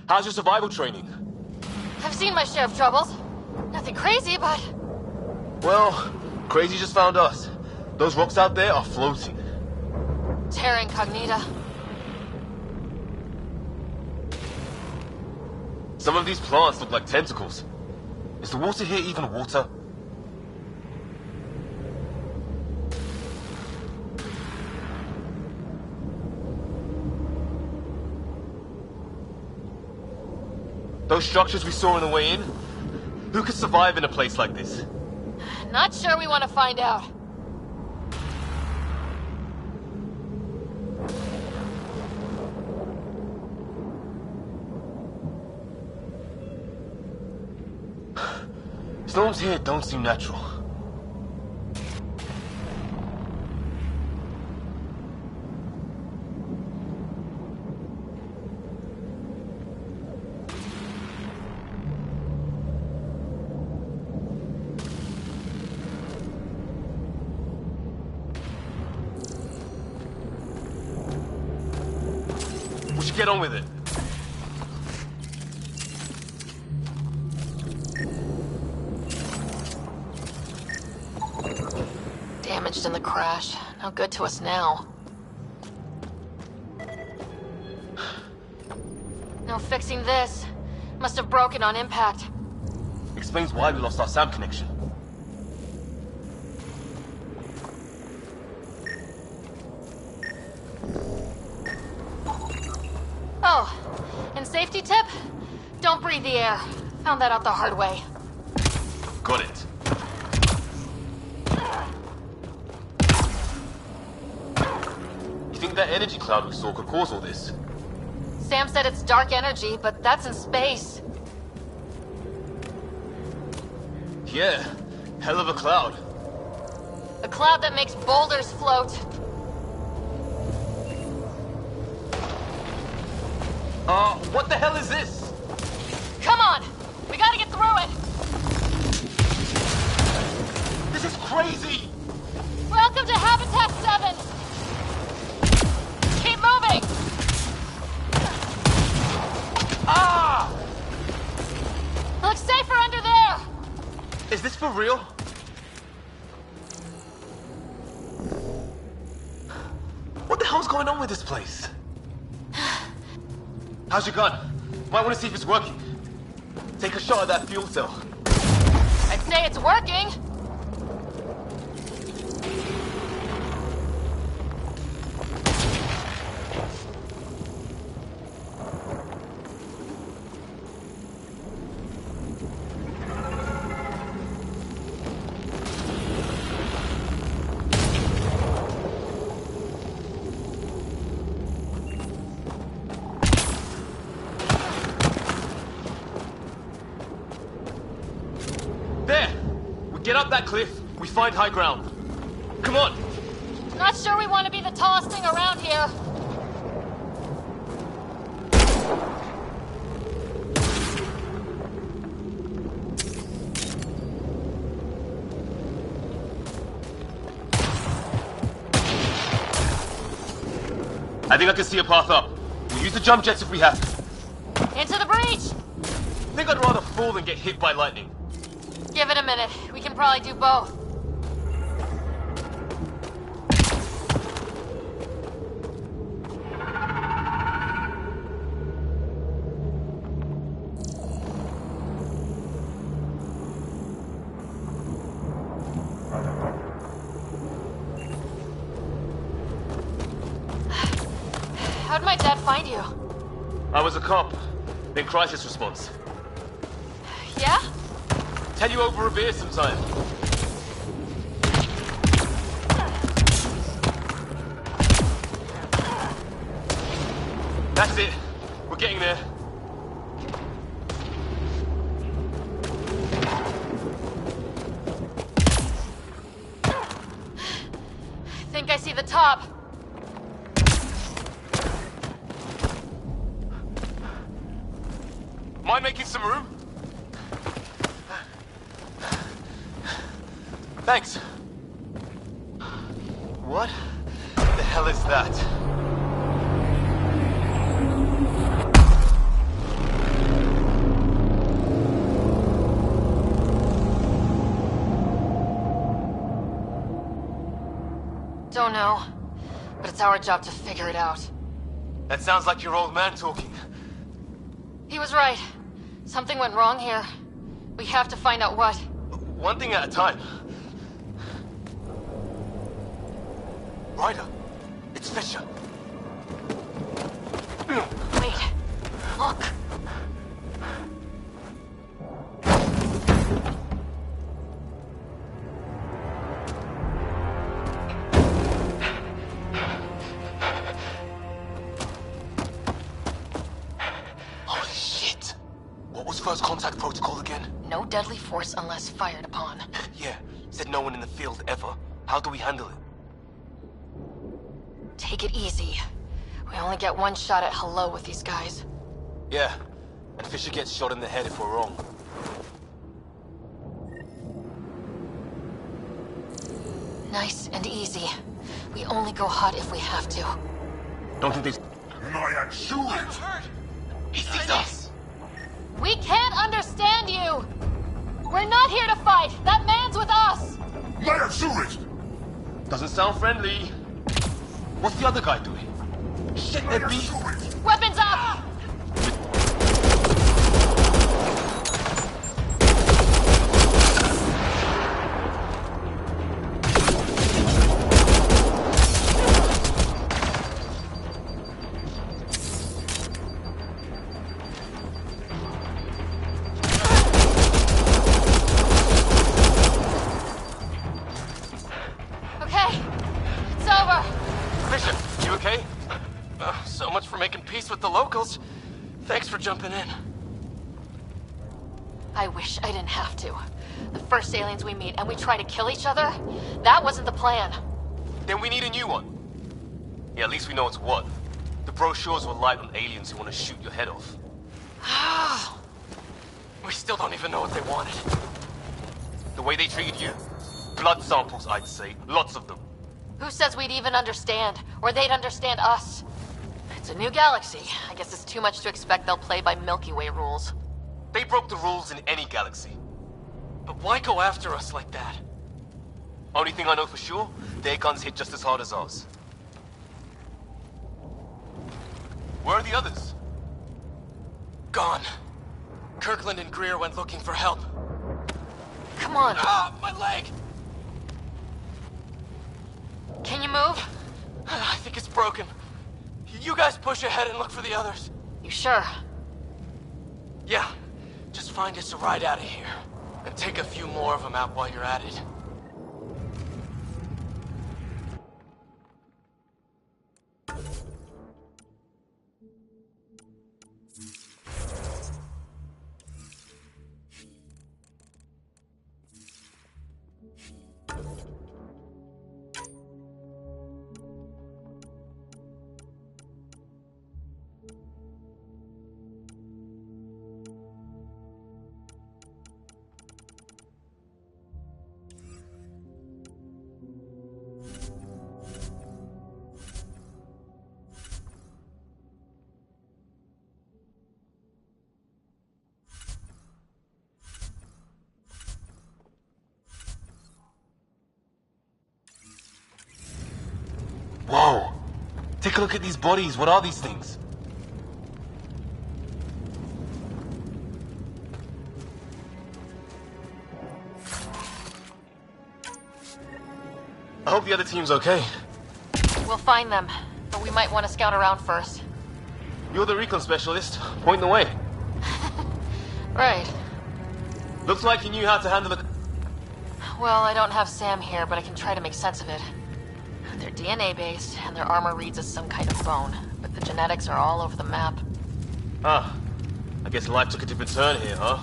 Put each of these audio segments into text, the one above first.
How's your survival training? I've seen my share of troubles. Nothing crazy, but... Well, crazy just found us. Those rocks out there are floating. Terra incognita. Some of these plants look like tentacles. Is the water here even water? Those structures we saw on the way in? Who could survive in a place like this? Not sure we want to find out. Storms here don't seem natural. We should get on with it. Damaged in the crash. No good to us now. No fixing this. Must have broken on impact. Explains why we lost our SAM connection. Oh, and safety tip? Don't breathe the air. Found that out the hard way. Got it. You think that energy cloud we saw could cause all this? Sam said it's dark energy, but that's in space. Yeah, hell of a cloud. A cloud that makes boulders float. What the hell is this? Come on! We gotta get through it! This is crazy! Welcome to Habitat 7! Keep moving! Ah! Looks safer under there! Is this for real? What the hell's going on with this place? How's your gun? Might want to see if it's working. Take a shot at that fuel cell. I'd say it's working. There! We get up that cliff, we find high ground. Come on! Not sure we want to be the tallest thing around here. I think I can see a path up. We'll use the jump jets if we have to. Into the breach! I think I'd rather fall than get hit by lightning. Give it a minute. We can probably do both. that find you? I was a cop, then crisis response. Yeah? Tell you over a beer sometime. That's it. We're getting there. I think I see the top. Mind making some room? Thanks. What the hell is that? Don't know, but it's our job to figure it out. That sounds like your old man talking. He was right. Something went wrong here. We have to find out what. One thing at a time. Ryder, it's Fisher. Wait. Look. Holy shit. What was first contact protocol again? No deadly force unless fired upon. Yeah, said no one in the field ever. How do we handle it? Take it easy. We only get one shot at hello with these guys. Yeah, and Fisher gets shot in the head if we're wrong. Nice and easy. We only go hot if we have to. Don't think they... 나야 shoot! He sees us! We can't understand you! We're not here to fight! That man's with us! 나야 shoot! Doesn't sound friendly. What's the other guy doing? Shit, they're 나야 beat. shoot! Weapons up! Okay, it's over. Fisher, you okay? So much for making peace with the locals. Thanks for jumping in. I wish I didn't have to. The first aliens we meet and we try to kill each other? That wasn't the plan. Then we need a new one. Yeah, at least we know it's what. The brochures were light on aliens who want to shoot your head off. We still don't even know what they wanted. The way they treated you? Blood samples, I'd say. Lots of them. Who says we'd even understand? Or they'd understand us? It's a new galaxy. I guess it's too much to expect they'll play by Milky Way rules. They broke the rules in any galaxy. But why go after us like that? Only thing I know for sure, their guns hit just as hard as ours. Where are the others? Gone. Kirkland and Greer went looking for help. Come on. Ah, my leg! Can you move? I think it's broken. You guys push ahead and look for the others. You sure? Yeah. Just find us a ride out of here. And take a few more of them out while you're at it. Whoa! Take a look at these bodies. What are these things? I hope the other team's okay. We'll find them, but we might want to scout around first. You're the recon specialist. Point the way. Right. Looks like you knew how to handle it. Well, I don't have Sam here, but I can try to make sense of it. They're DNA-based, and their armor reads as some kind of bone, but the genetics are all over the map. Ah, I guess life took a different turn here, huh?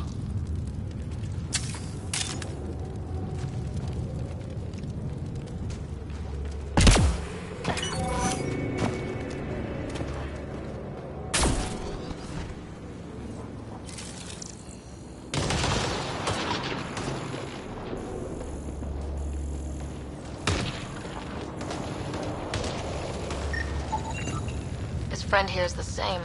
His friend here is the same.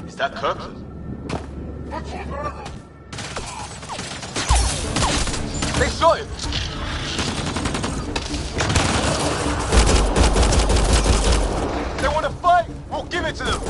Is that Kirkland? They shot him! They want to fight? We'll give it to them!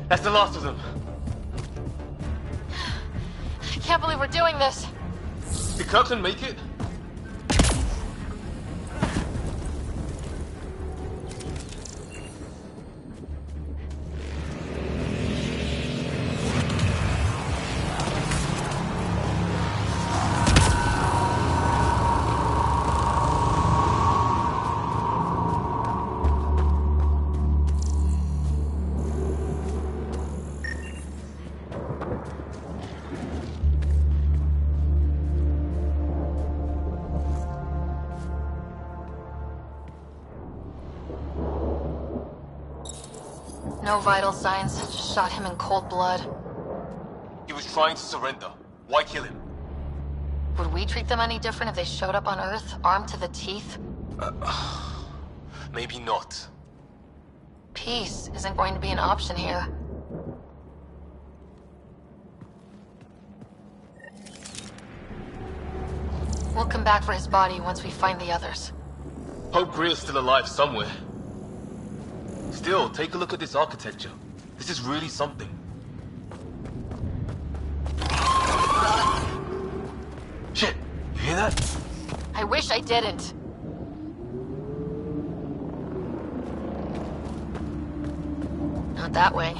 That's the last of them. I can't believe we're doing this. Did Kirkland make it? No vital signs, just shot him in cold blood. He was trying to surrender. Why kill him? Would we treat them any different if they showed up on Earth, armed to the teeth? Maybe not. Peace isn't going to be an option here. We'll come back for his body once we find the others. Hope Greer's still alive somewhere. Still, take a look at this architecture. This is really something. Shit, you hear that? I wish I didn't. Not that way.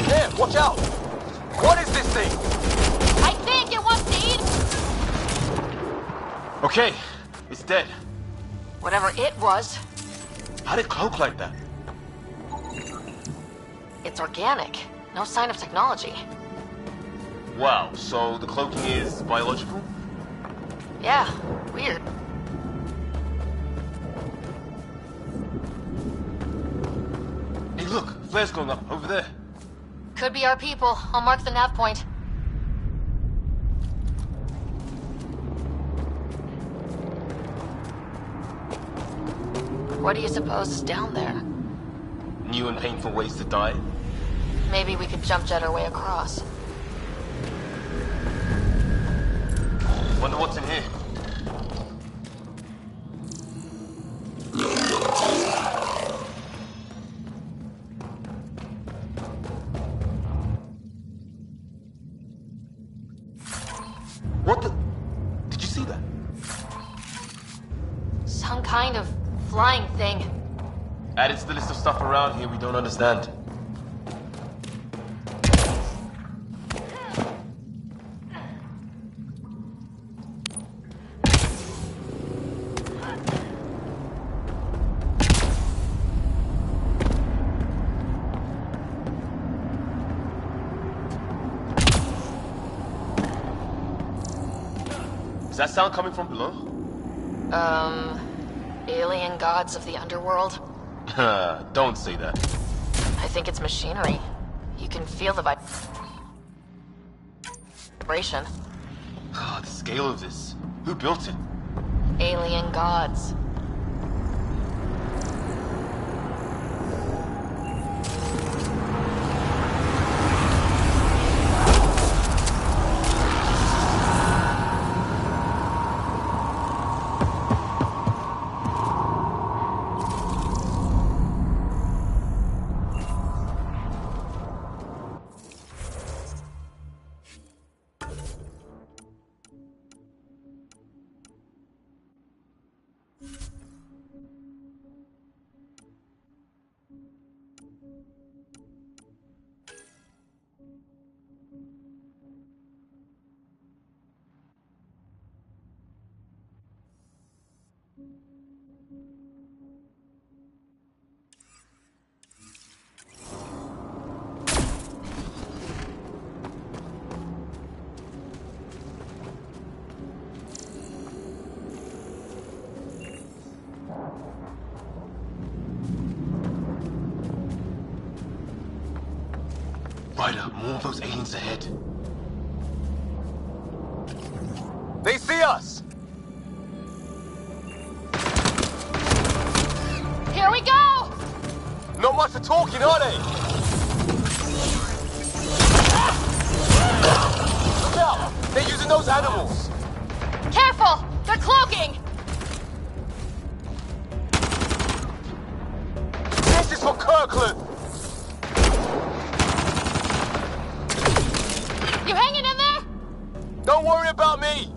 There, watch out! What is this thing? I think it wants to eat... Okay, it's dead. Whatever it was, How did it cloak like that? it's organic. No sign of technology. Wow, so the cloaking is biological? Yeah, weird. Hey look, flare's going up, over there. Could be our people. I'll mark the nav point. What do you suppose is down there? New and painful ways to die? Maybe we could jump jet our way across. Wonder what's in here. What the? Did you see that? Some kind of flying thing. Added to the list of stuff around here we don't understand. Is that sound coming from below? Alien gods of the underworld? Don't say that. I think it's machinery. You can feel the vibration. The scale of this. Who built it? Alien gods. Ryder, more of those aliens ahead. They see us! Here we go! Not much for talking, are they? Look out! They're using those animals! Careful! They're cloaking! This is for Kirkland! You hanging in there? Don't worry about me!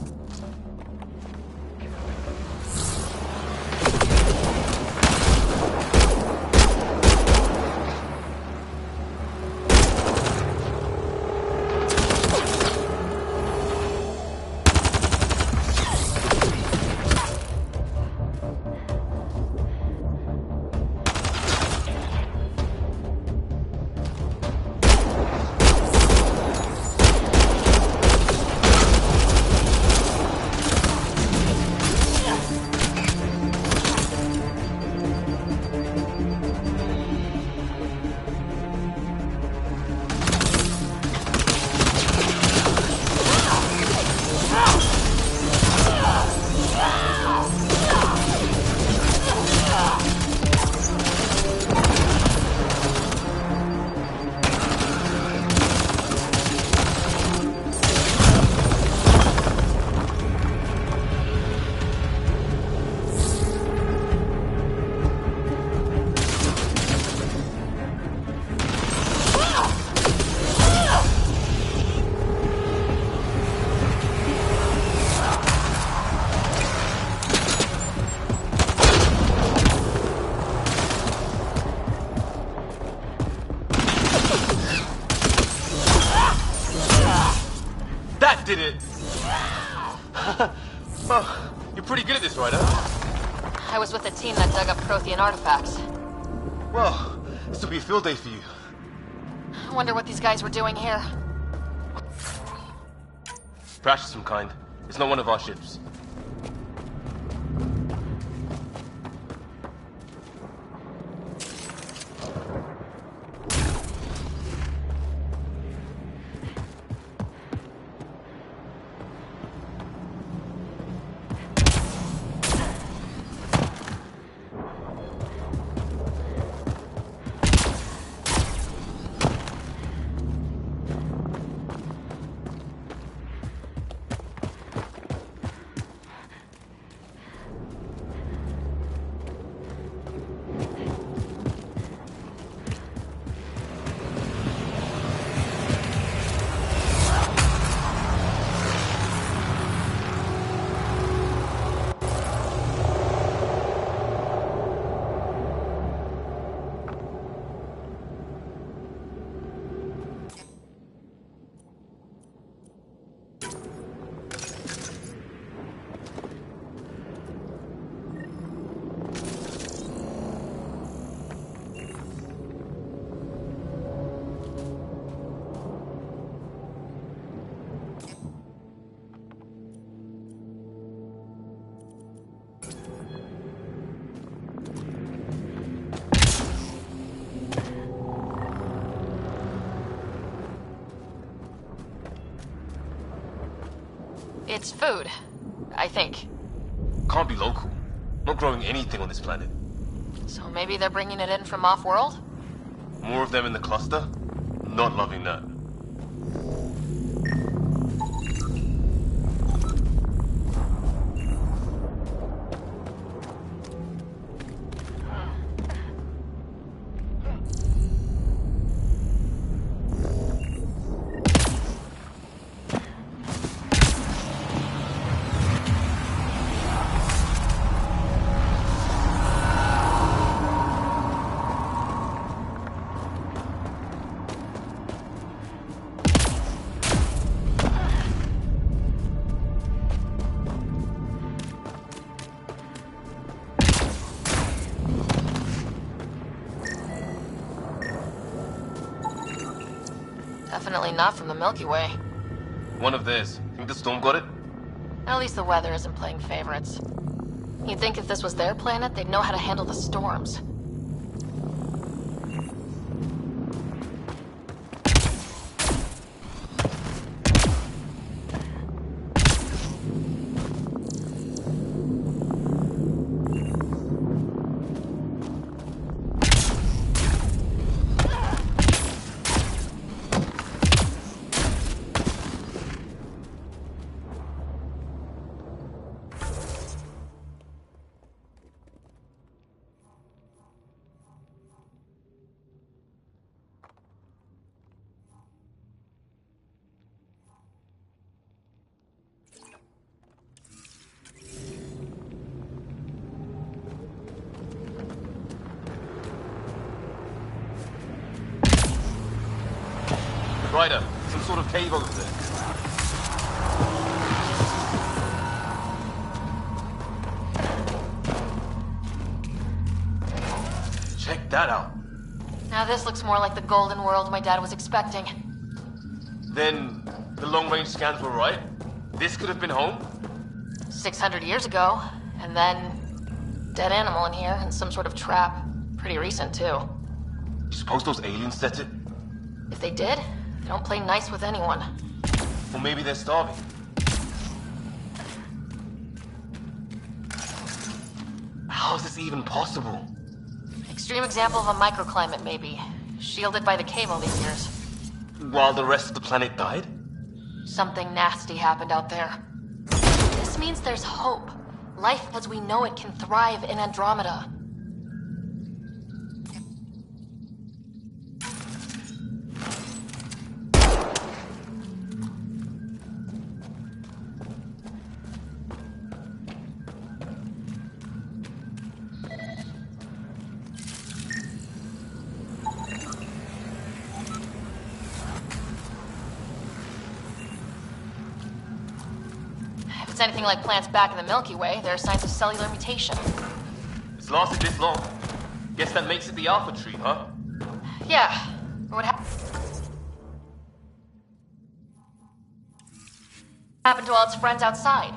That did it! Well, you're pretty good at this, Ryder. I was with the team that dug up Prothean artifacts. Well, this will be a field day for you. I wonder what these guys were doing here. Crash of some kind. It's not one of our ships. It's food, I think. Can't be local. Not growing anything on this planet. So maybe they're bringing it in from off-world? More of them in the cluster? Not loving that. Definitely not from the Milky Way. One of theirs. Think the storm got it? At least the weather isn't playing favorites. You'd think if this was their planet, they'd know how to handle the storms. Ryder, some sort of cave over there. Check that out. Now this looks more like the golden world my dad was expecting. Then, the long-range scans were right? This could have been home? 600 years ago, and then dead animal in here and some sort of trap. Pretty recent, too. You suppose those aliens set it? If they did, they don't play nice with anyone. Or maybe they're starving. How is this even possible? Extreme example of a microclimate, maybe. Shielded by the cave all these years. While the rest of the planet died? Something nasty happened out there. This means there's hope. Life as we know it can thrive in Andromeda. Anything like plants back in the Milky Way, there are signs of cellular mutation. It's lasted this long. Guess that makes it the alpha tree, huh? Yeah. What happened to all its friends outside?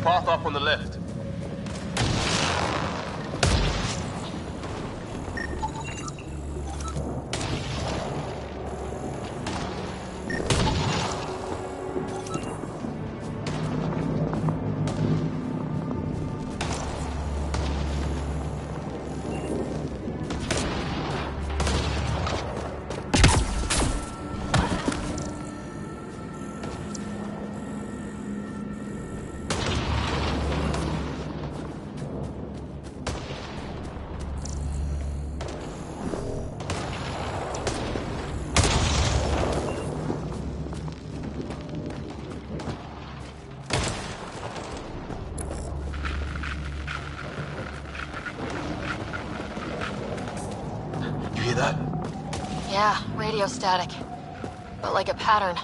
Path up on the left. radio static, but like a pattern.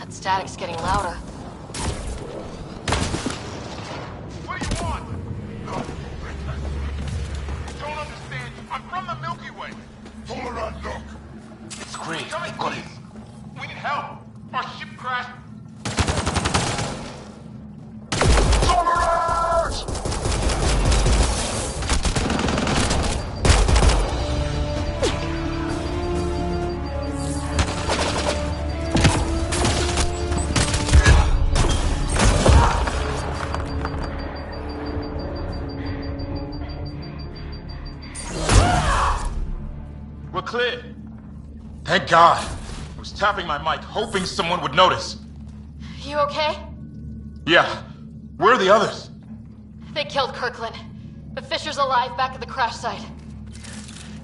Static's getting louder. What do you want? I don't understand you. I'm from the Milky Way. Tolerant, look. It's great. I've got it. We need help. Our ship crashed. We're clear. Thank God. I was tapping my mic, hoping someone would notice. You okay? Yeah. Where are the others? They killed Kirkland. But Fisher's alive back at the crash site.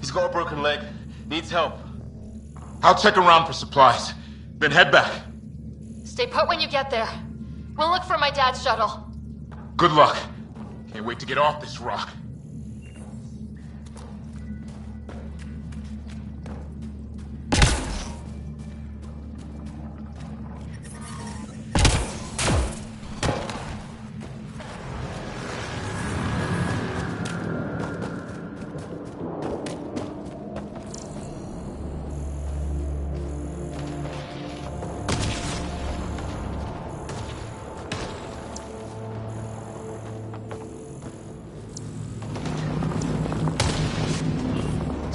He's got a broken leg. Needs help. I'll check around for supplies, then head back. Stay put when you get there. We'll look for my dad's shuttle. Good luck. Can't wait to get off this rock.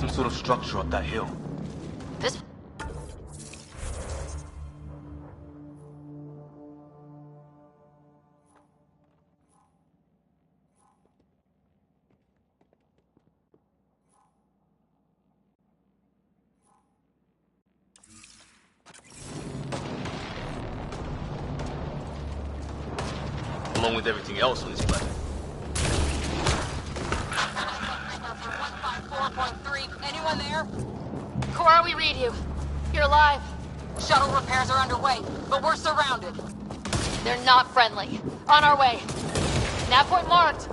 Sort of structure up that hill. This... Along with everything else on this planet. 4.3. Anyone there? Cora, we read you. You're alive. Shuttle repairs are underway, but we're surrounded. They're not friendly. On our way. Nav point marked.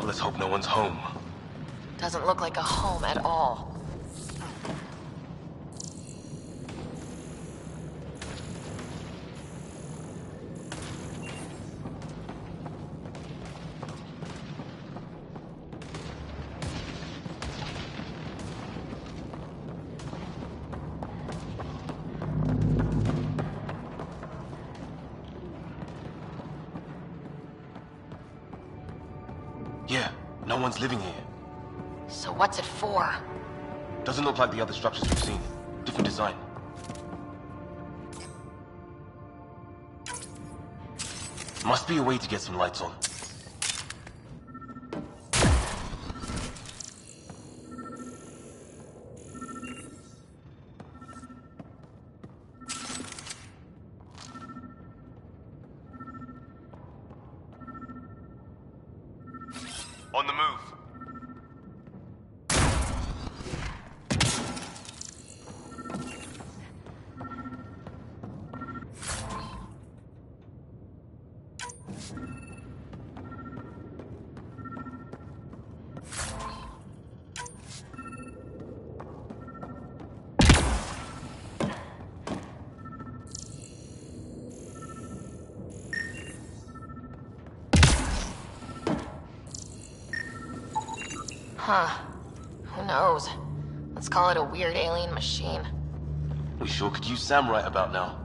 Let's hope no one's home. Doesn't look like a home at all. Yeah, no one's living here. So what's it for? Doesn't look like the other structures we've seen. Different design. Must be a way to get some lights on. On the move. Huh. Who knows? Let's call it a weird alien machine. We sure could use Sam right about now.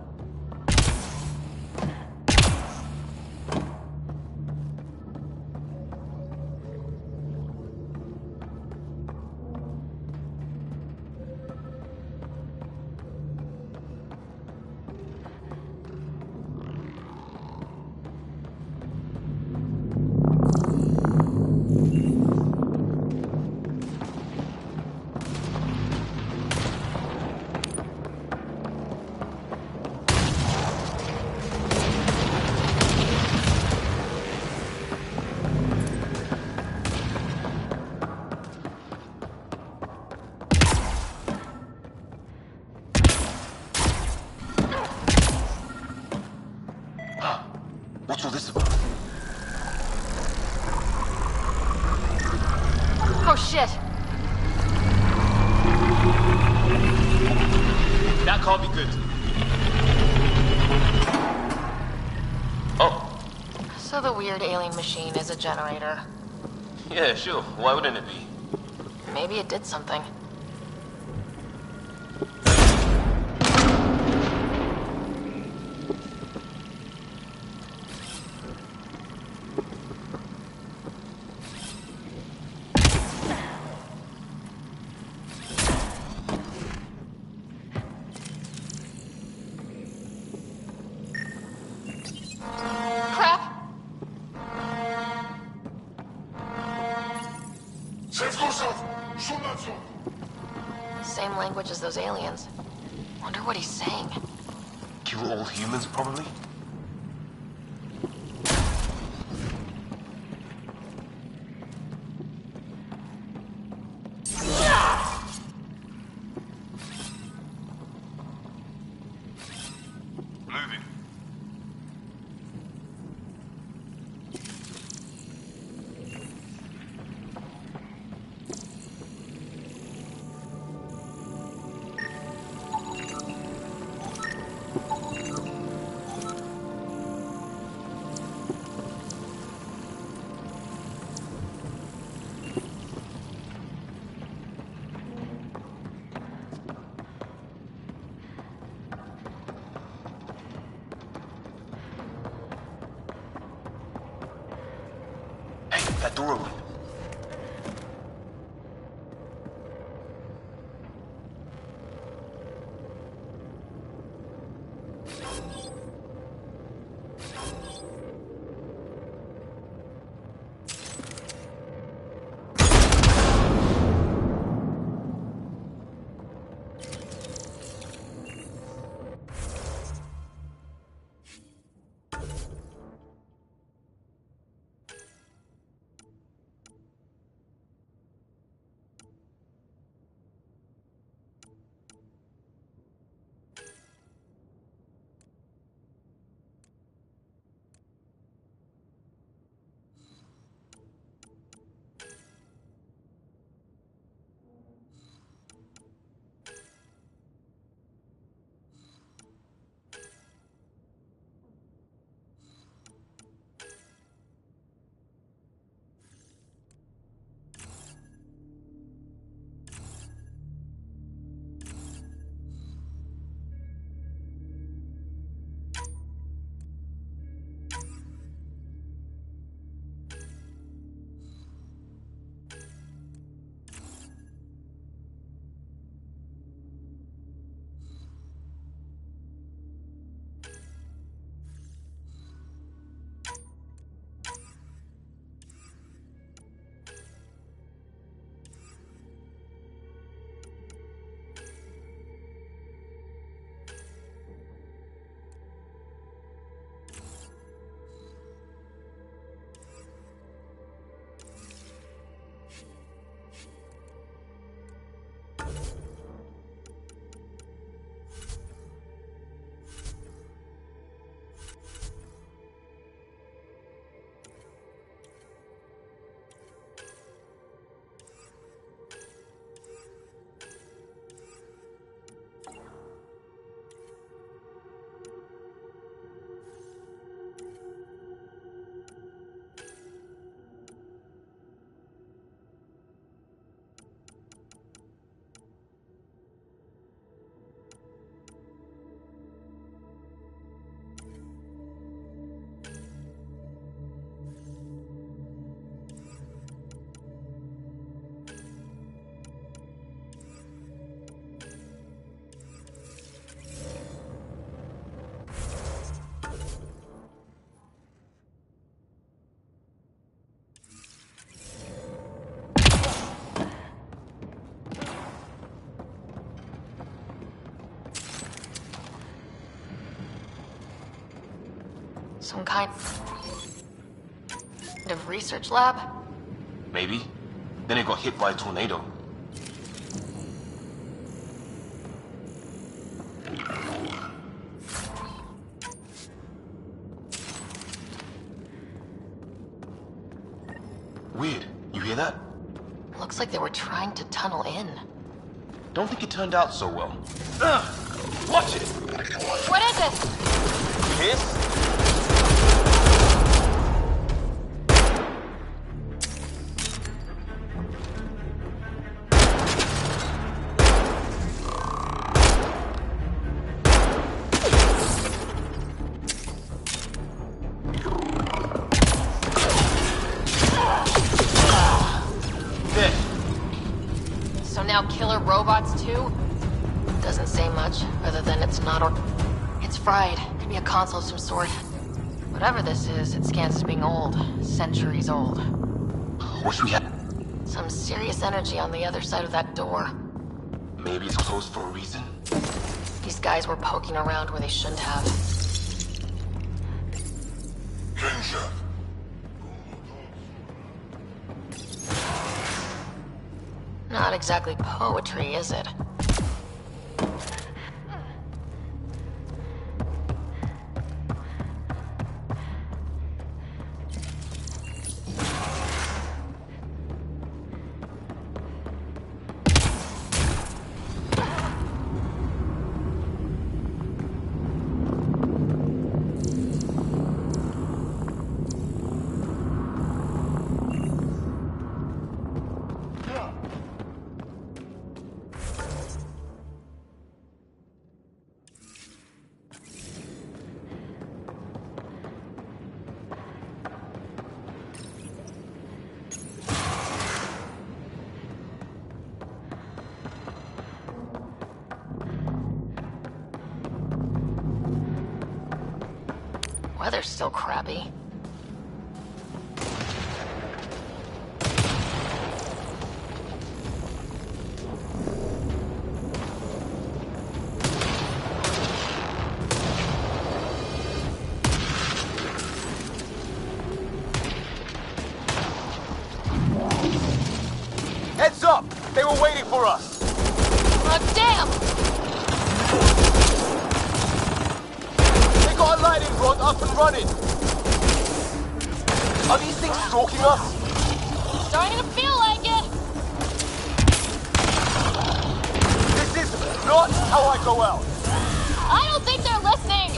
What's all this about? Oh shit! That can't be good. Oh, So the weird alien machine is a generator. yeah, sure. Why wouldn't it be? Maybe it did something. Crap! Same language as those aliens. Wonder what he's saying. Kill all humans, probably? Moving. Hey, that door opened. Some kind of research lab? Maybe. Then it got hit by a tornado. Weird. You hear that? Looks like they were trying to tunnel in. Don't think it turned out so well. Watch it! What is it? Hiss? Now killer robots too? Doesn't say much, other than it's not it's fried. Could be a console of some sort. Whatever this is, it scans as being old. Centuries old. Wish we had... Some serious energy on the other side of that door. Maybe it's closed for a reason? These guys were poking around where they shouldn't have. Danger. Not exactly poetry, is it? Weather's still crappy. Heads up! They were waiting for us! Oh, damn! They got a lightning rod up and running! Are these things stalking us? Starting to feel like it! This is not how I go out! I don't think they're listening!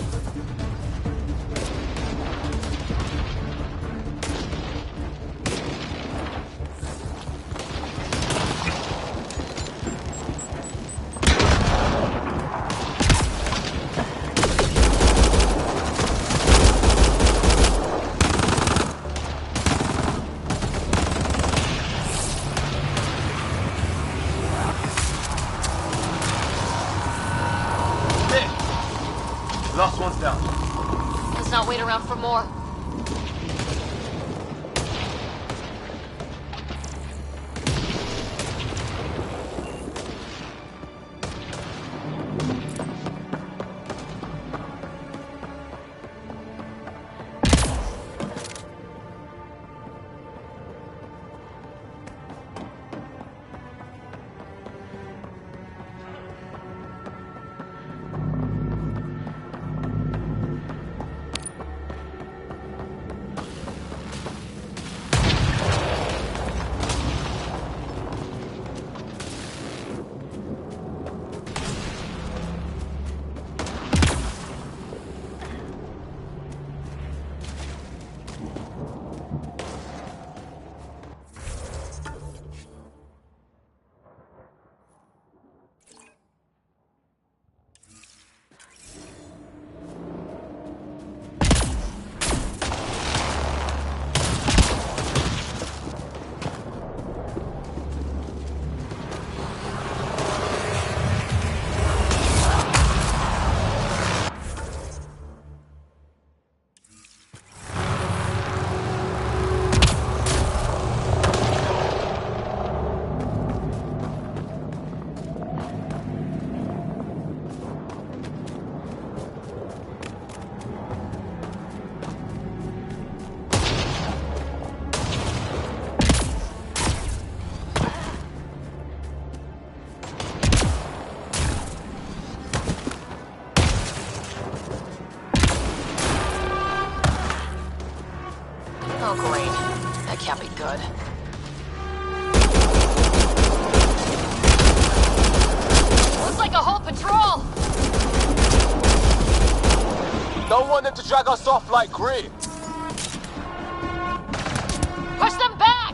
Last one's down. Let's not wait around for more. can't be good. Looks like a whole patrol! Don't want them to drag us off like cream. Push them back!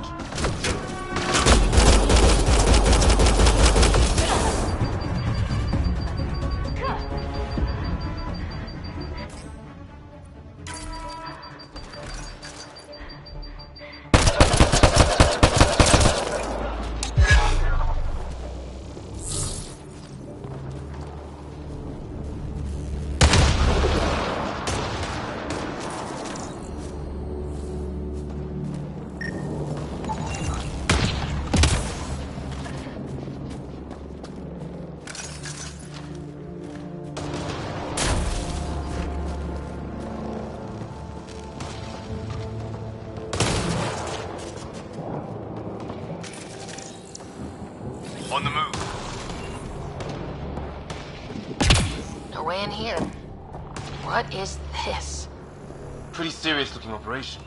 On the move. No way in here. What is this? Pretty serious looking operation.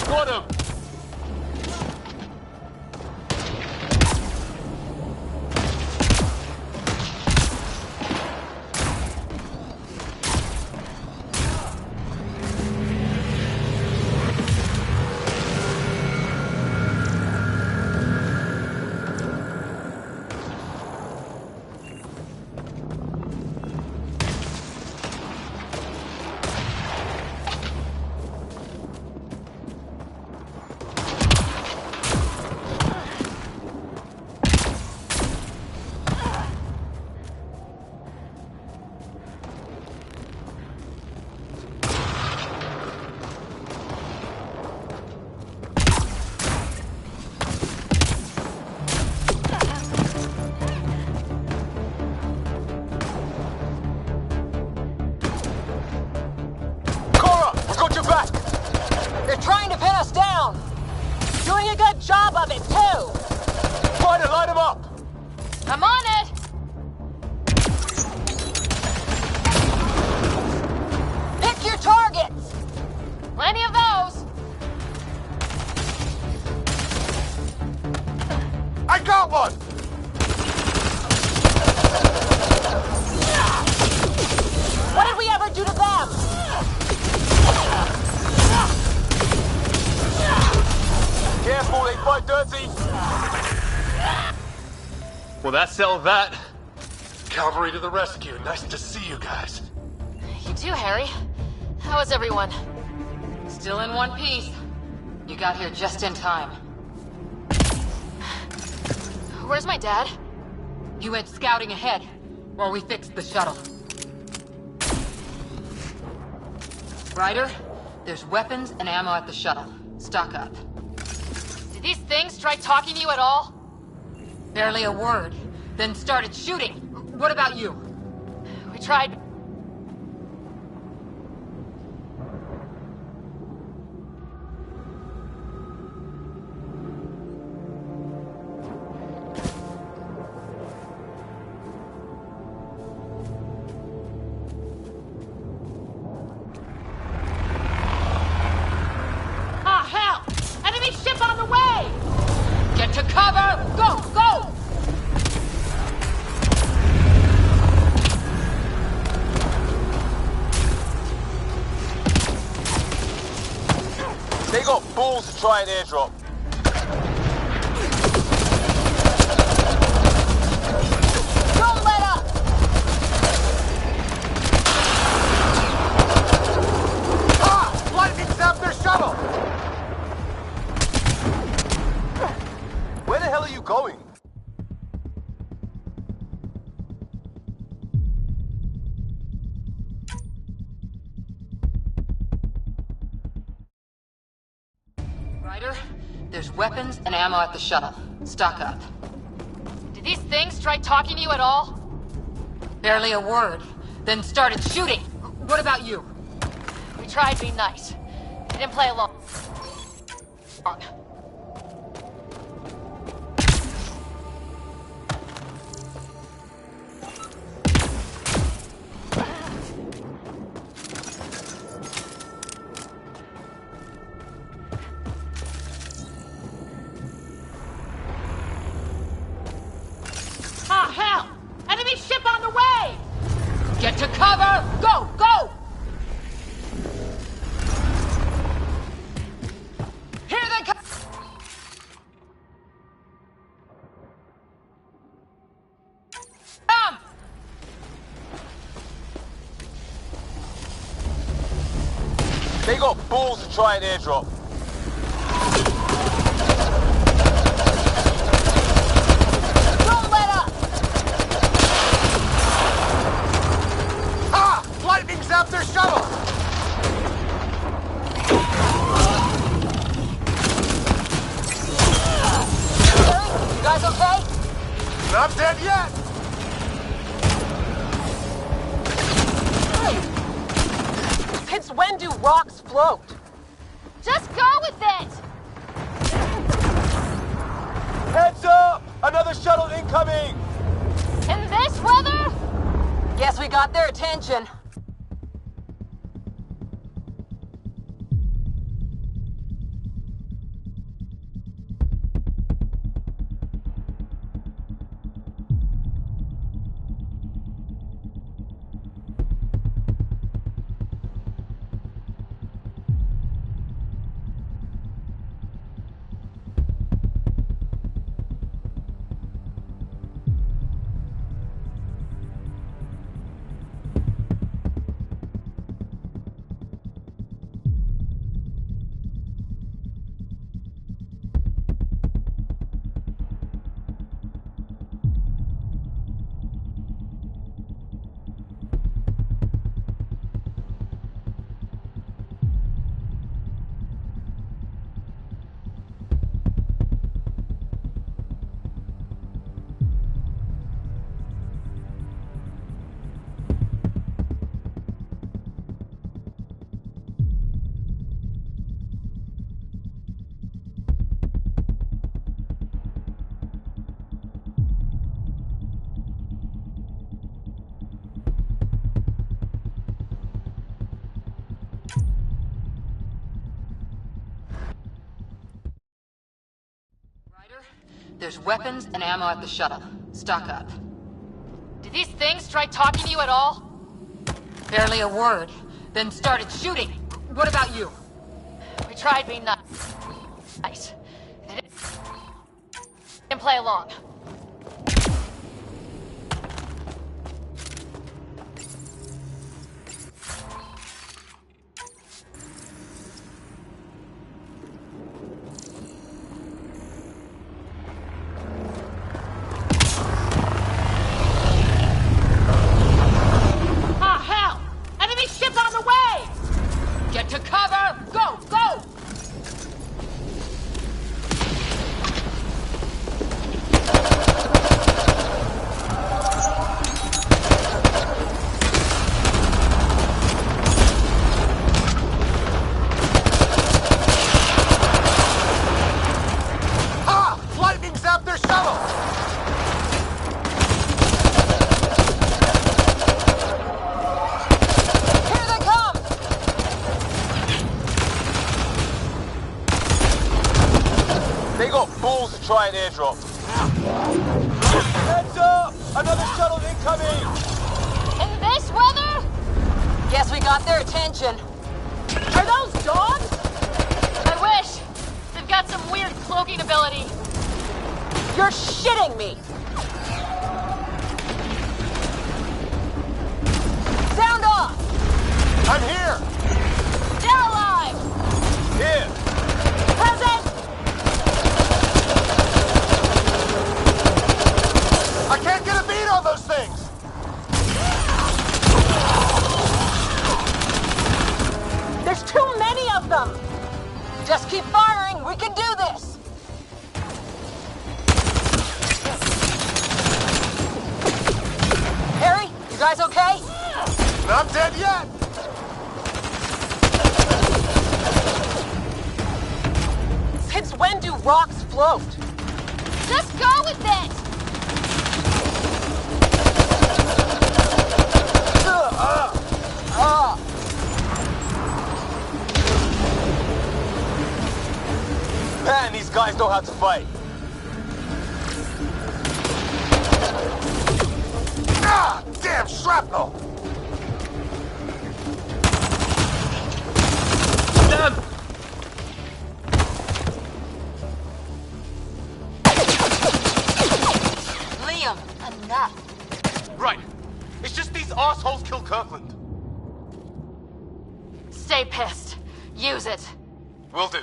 Got him! Trying to pin us down! Doing a good job of it, too! Try to light him up! I'm on it! Pick your targets! Plenty of those! I got one! What did we ever do to them? Careful, they fight dirty! Well, that settled that. Cavalry to the rescue. Nice to see you guys. You too, Harry. How is everyone? Still in one piece. You got here just in time. Where's my dad? You went scouting ahead while we fixed the shuttle. Ryder, there's weapons and ammo at the shuttle. Stock up. Did these things try talking to you at all? Barely a word. Then started shooting. What about you? We tried. They got balls to try an airdrop. Don't let up! Ah! Lightning zapped their shuttle! Where the hell are you going? Ryder, there's weapons and ammo at the shuttle. Stock up. Did these things try talking to you at all? Barely a word. Then started shooting. What about you? We tried being nice. We didn't play along. Ah, hell! Enemy ship on the way! Get to cover! Go! Go! Here they come! Come! They got balls to try an airdrop. Don't let up! Ah! Lightning zapped their shuttle! You guys okay? Not dead yet! Since when do rocks float? Just go with it! Heads up! Another shuttle incoming! In this weather? Guess we got their attention. There's weapons and ammo at the shuttle. Stock up. Did these things try talking to you at all? Barely a word. Then started shooting. What about you? We tried being nice. They didn't play along. To cover! Go! Go! Ah! Lightning zapped their shuttle! They got balls to try an airdrop. Heads up! Another shuttle incoming! In this weather? Guess we got their attention. Are those dogs? I facility. You're shitting me! Sound off! I'm here! Dead alive! Here! Present! I can't get a beat on those things! There's too many of them! Just keep firing, we can do this! Harry, you guys okay? Not dead yet! Since when do rocks float? Just go with it! Man, these guys know how to fight. Ah! Damn shrapnel! Damn! Liam, enough. Right. It's just these assholes killed Kirkland. Stay pissed. Use it. Will do.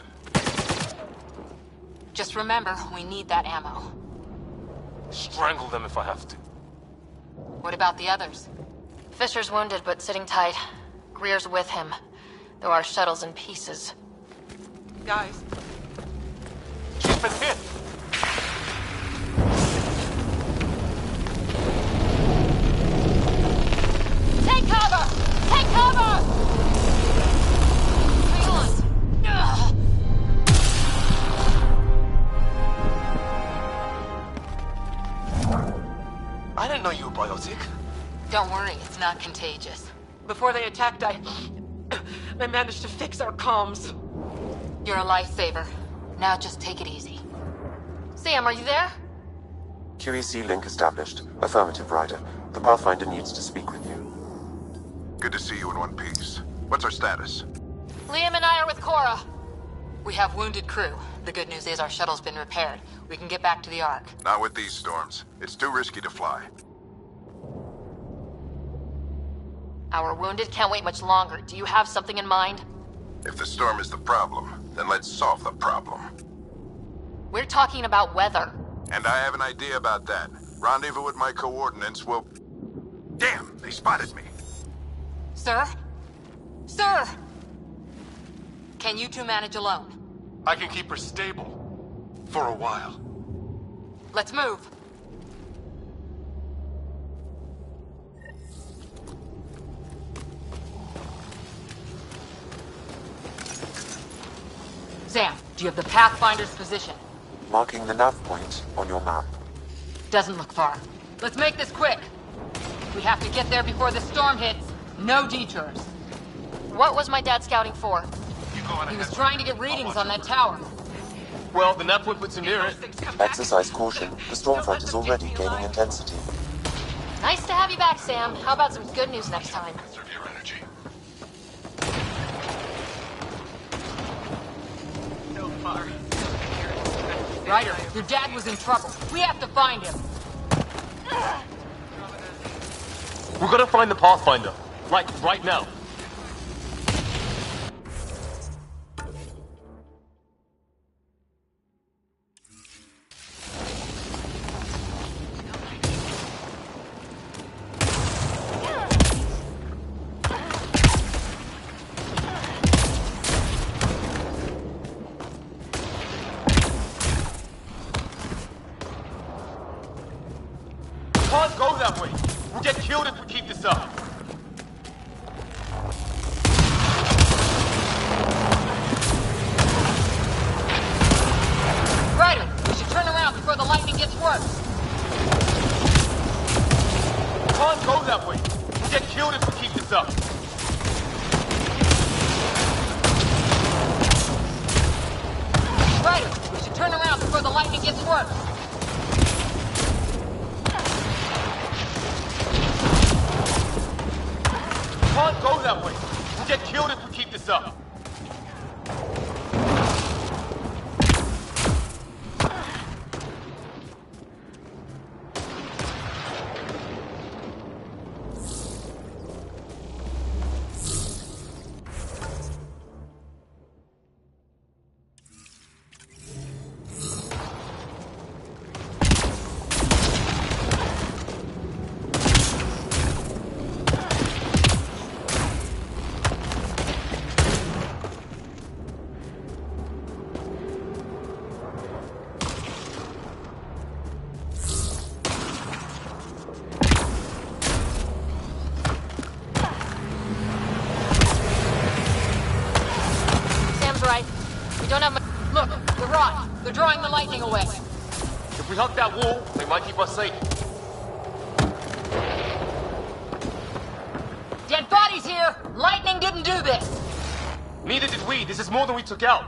Just remember, we need that ammo. Strangle them if I have to. What about the others? Fisher's wounded, but sitting tight. Greer's with him, though our shuttle's in pieces. Guys, She's been hit. Take cover! Take cover! Hang on. Ugh. I didn't know you were biotic. Don't worry, it's not contagious. before they attacked, I managed to fix our comms. You're a lifesaver. Now just take it easy. Sam, are you there? QEC link established. Affirmative, Ryder. The Pathfinder needs to speak with you. Good to see you in one piece. What's our status? Liam and I are with Cora. We have wounded crew. The good news is our shuttle's been repaired. We can get back to the Ark. Not with these storms. It's too risky to fly. Our wounded can't wait much longer. Do you have something in mind? If the storm is the problem, then let's solve the problem. We're talking about weather. And I have an idea about that. Rendezvous with my coordinates will... Damn, they spotted me. Sir? Sir! Can you two manage alone? I can keep her stable. For a while. Let's move. Sam, do you have the Pathfinder's position? Marking the nav point on your map. Doesn't look far. Let's make this quick. We have to get there before the storm hits. No detours. What was my dad scouting for? He was trying to get readings on that tower. Well, the nav point puts him near it. Exercise caution. The storm front is already gaining intensity. Nice to have you back, Sam. How about some good news next time? Conserve your energy. Ryder, your dad was in trouble. We have to find him. We're gonna find the Pathfinder. Like, right now. Can't go that way. We'll get killed if we keep this up. Ryder, we should turn around before the lightning gets worse. Can't go that way. We'll get killed if we keep this up. Ryder, we should turn around before the lightning gets worse. right. We don't have much... Look, the rods. They're drawing the lightning away. If we hug that wall, they might keep us safe. Dead bodies here! Lightning didn't do this! Neither did we. This is more than we took out.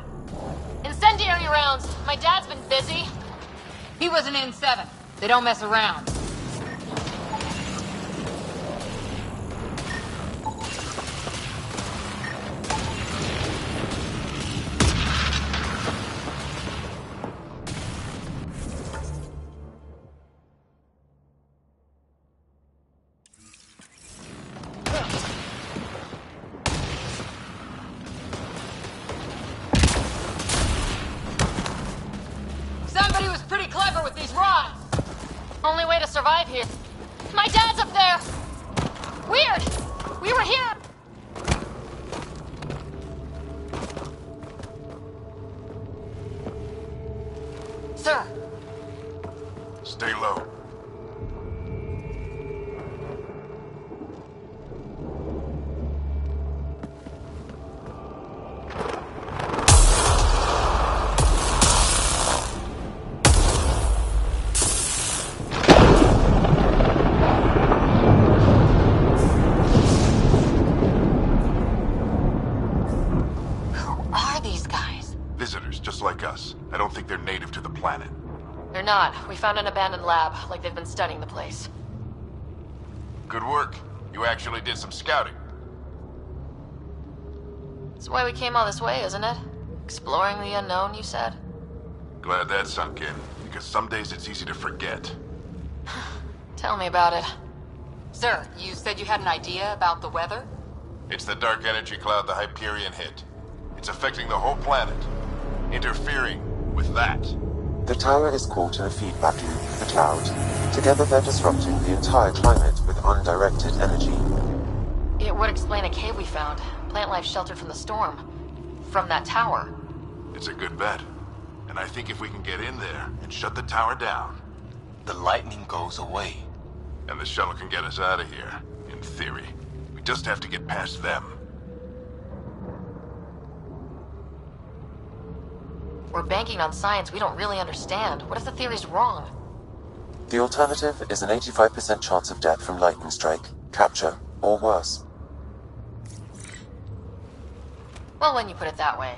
Incendiary rounds. My dad's been busy. He was an N7. They don't mess around. Somebody was pretty clever with these rods. Only way to survive here. My dad's up there! Weird! We were here! Sir, Stay low. Who are these guys? Visitors, just like us. I don't think they're native to the planet. They're not. We found an abandoned lab, like they've been studying the place. Good work. You actually did some scouting. That's why we came all this way, isn't it? Exploring the unknown, you said? Glad that sunk in, because some days it's easy to forget. Tell me about it. sir, you said you had an idea about the weather? It's the dark energy cloud the Hyperion hit. It's affecting the whole planet. Interfering with that. The tower is caught in a feedback loop with the cloud. Together they're disrupting the entire climate with undirected energy. It would explain a cave we found. Plant life sheltered from the storm. From that tower. It's a good bet. And I think if we can get in there and shut the tower down, The lightning goes away. and the shuttle can get us out of here, in theory. We just have to get past them. We're banking on science we don't really understand. What if the theory's wrong? The alternative is an 85% chance of death from lightning strike, capture, or worse. Well, when you put it that way.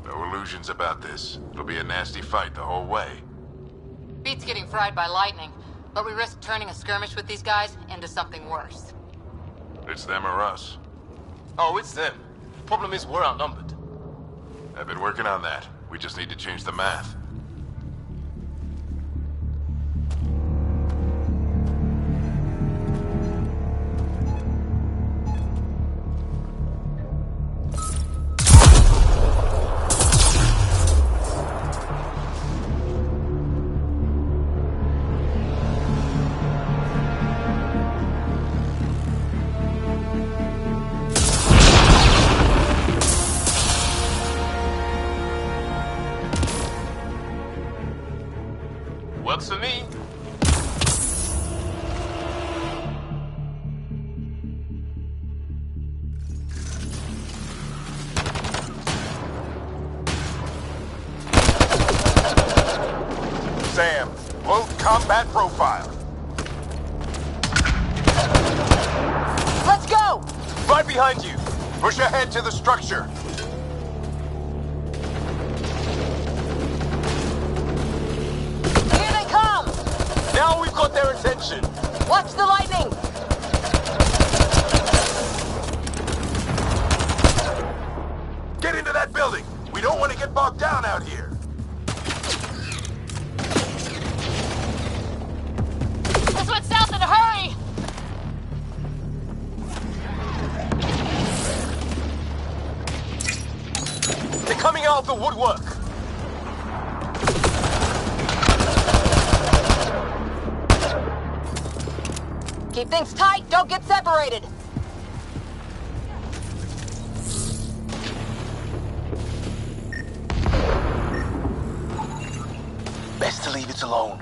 No illusions about this. It'll be a nasty fight the whole way. Beats getting fried by lightning, but we risk turning a skirmish with these guys into something worse. It's them or us. Oh, it's them. Problem is, we're outnumbered. I've been working on that. We just need to change the math. Works for me. Sam, load combat profile. Let's go! Right behind you. Push ahead to the structure. Here they come! Now we've got their attention. Watch the lightning! Get into that building. We don't want to get bogged down out here. Let's went south in a hurry! They're coming out of the woodwork. Keep things tight, don't get separated! Best to leave it alone.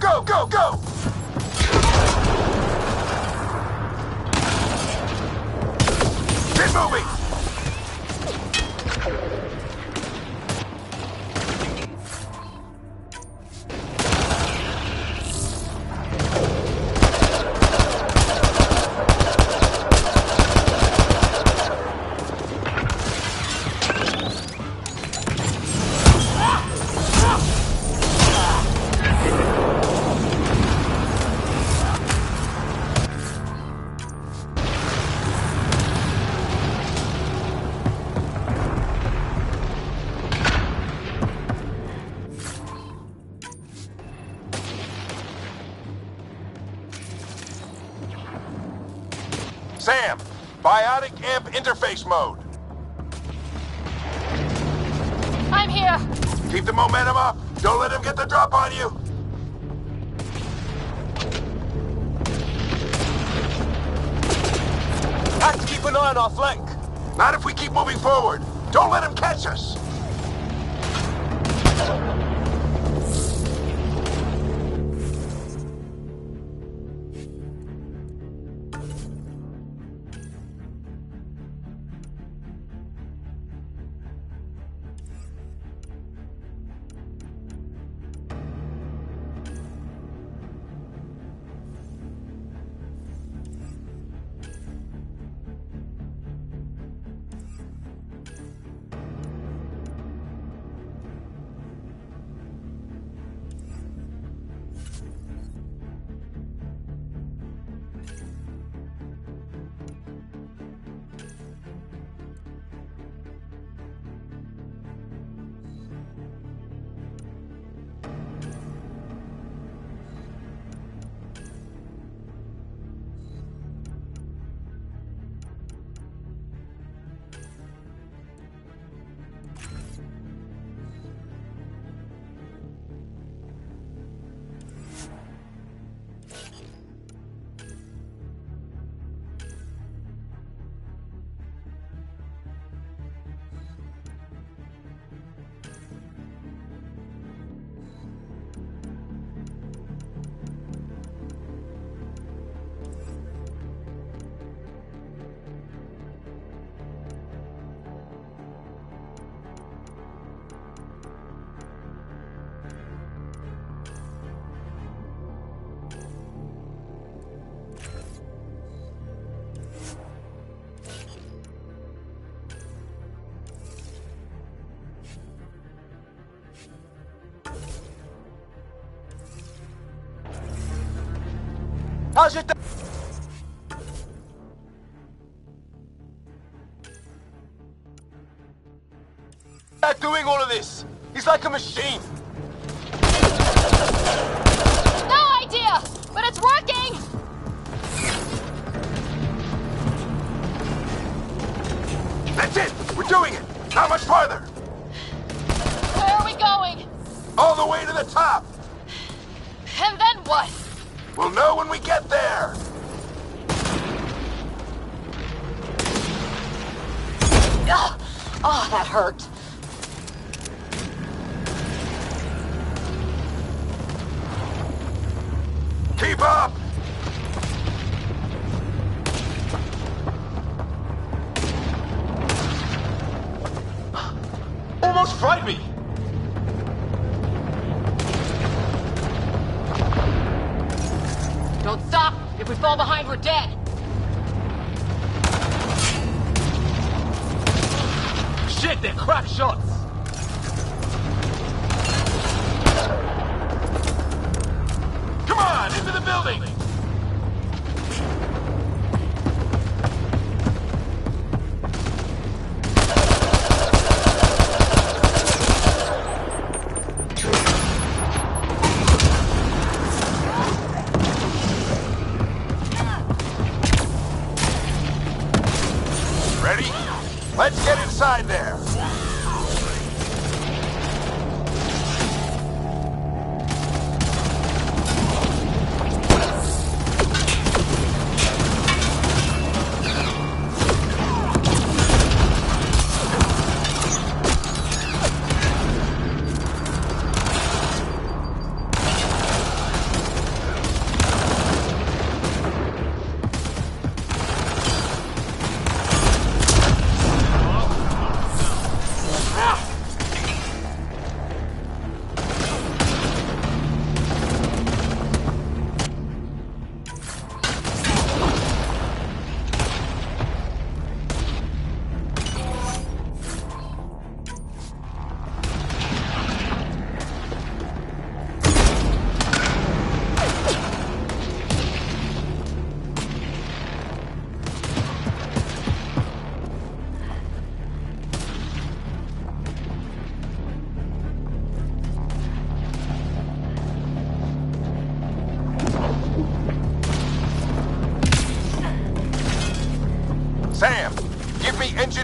go, go, go! Get moving! Sam, biotic amp interface mode. I'm here. Keep the momentum up. Don't let him get the drop on you. Have to keep an eye on our flank. Not if we keep moving forward. Don't let him catch us. How's your dad doing all of this? He's like a machine. No idea, but it's working. That's it! We're doing it! How much farther? Where are we going? All the way to the top! And then what? We'll know when we get there! Ugh. Oh, that hurt. Keep up! Almost fried me. Don't stop! If we fall behind, we're dead! Shit, they're crap shots. Come on, into the building! Ready? Let's get inside there.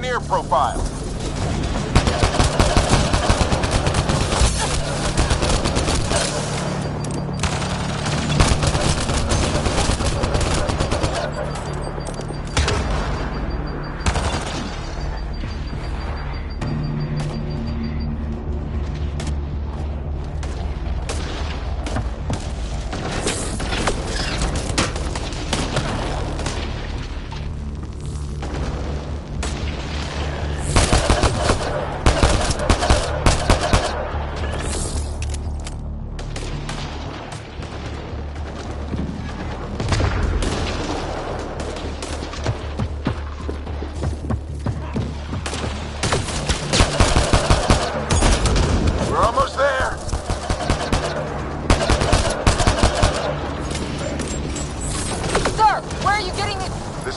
engineer profile.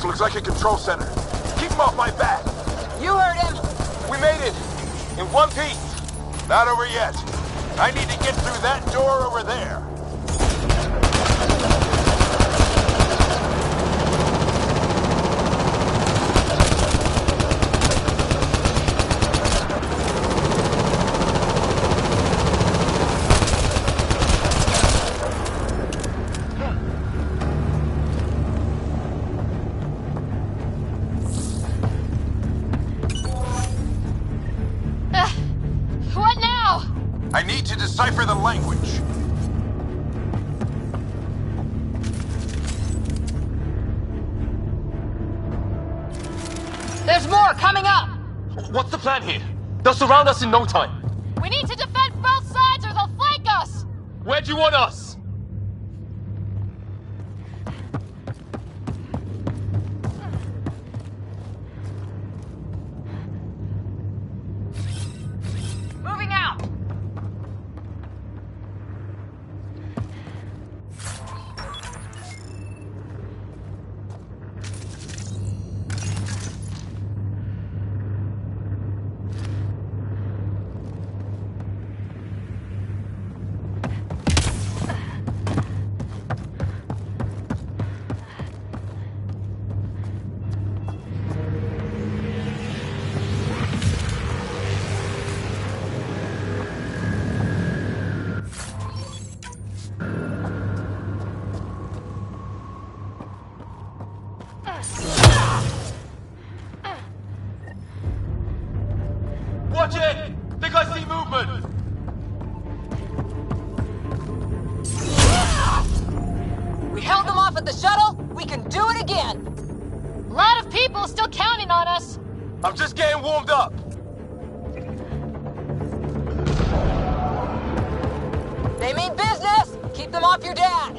Looks like a control center. Keep him off my back. You heard him. We made it. In one piece. Not over yet. I need to get through that door over there. I need to decipher the language. There's more coming up! What's the plan here? They'll surround us in no time. We need to defend both sides or they'll flank us! Where do you want us? Moving out! Watch it! Think I see movement! We held them off at the shuttle. We can do it again. A lot of people still counting on us. I'm just getting warmed up. They mean business. Keep them off your dad.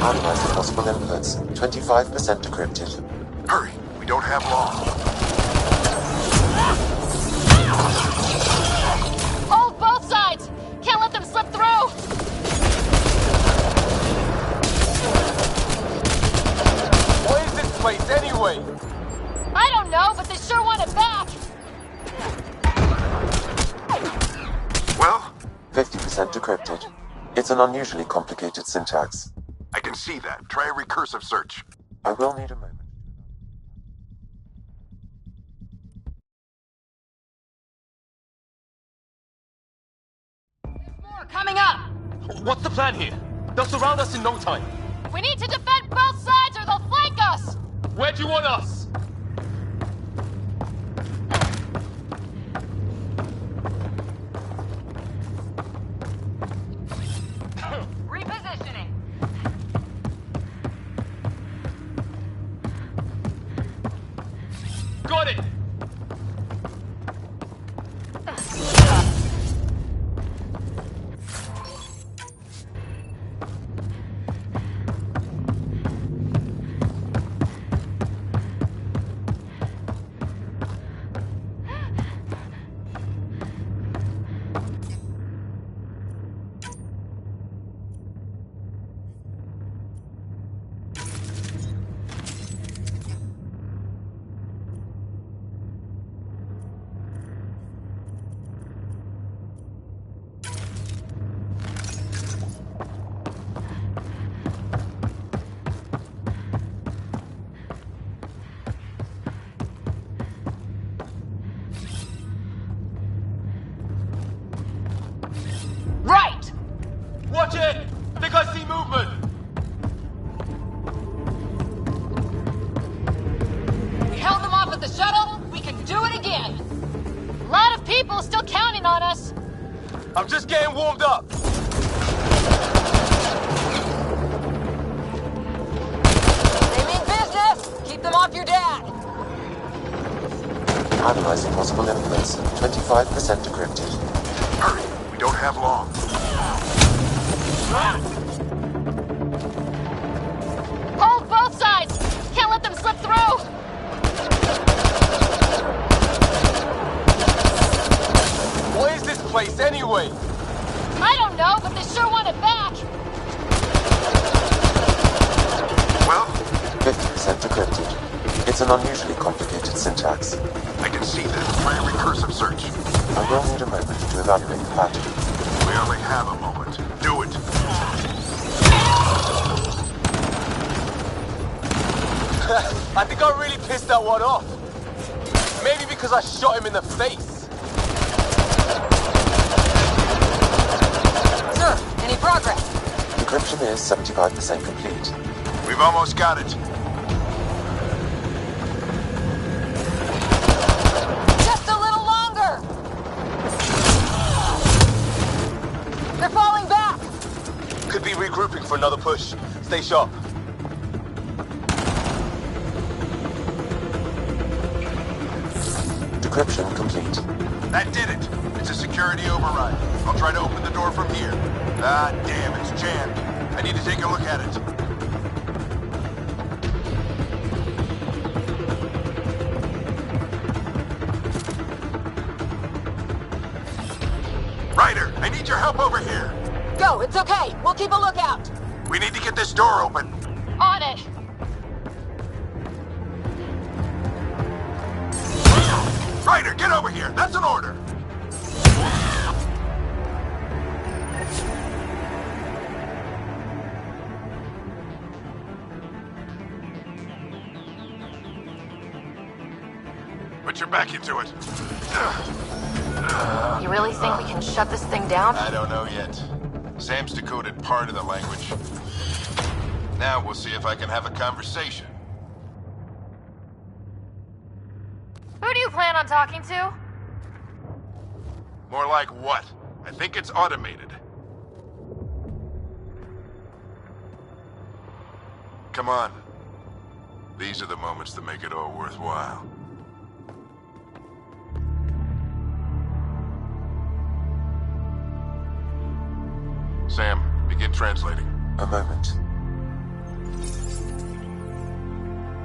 Analyze the possible inputs. 25% decrypted. Hurry, we don't have long. Hold both sides! Can't let them slip through! What is this place anyway? I don't know, but they sure want it back! Well, 50% decrypted. It's an unusually complicated syntax. I can see that. Try a recursive search. I will need a moment. More coming up! What's the plan here? They'll surround us in no time. We need to defend both sides or they'll flank us! Where do you want us? Repositioning. Got it! people are still counting on us. I'm just getting warmed up. They mean business! Keep them off your dad! Analyzing possible inputs. 25% decrypted. Hurry, we don't have long. Hold both sides! Can't let them slip through! What is this place anyway? I don't know, but they sure want it back! Well, 50% decrypted. It's an unusually complicated syntax. I can see that. Try a recursive search. I will need a moment to evaluate the pattern. We only have a moment. Do it. I think I really pissed that one off. Maybe because I shot him in the face. Sir, any progress? Decryption is 75% complete. We've almost got it. Just a little longer! They're falling back! Could be regrouping for another push. Stay sharp. Decryption complete. That did it. It's a security override. I'll try to open the door from here. Ah, damn, it's jammed. I need to take a look at it. Ryder, I need your help over here. Go, it's okay. We'll keep a lookout. We need to get this door open. On it! Ryder, get over here. That's an order. Put your back into it. You really think we can shut this thing down? I don't know yet. Sam's decoded part of the language. Now we'll see if I can have a conversation. Who do you plan on talking to? More like what? I think it's automated. Come on. These are the moments that make it all worthwhile. Sam, begin translating. A moment.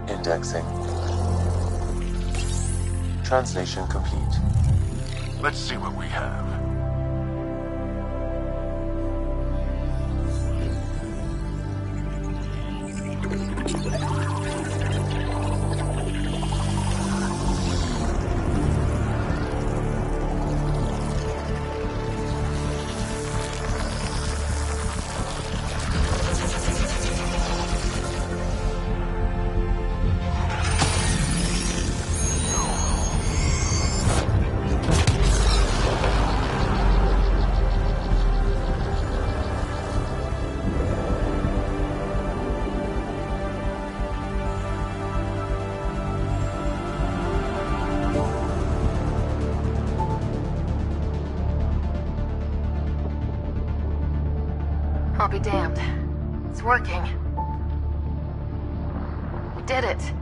Indexing. Translation complete. Let's see what we have. I'll be damned. It's working. We did it.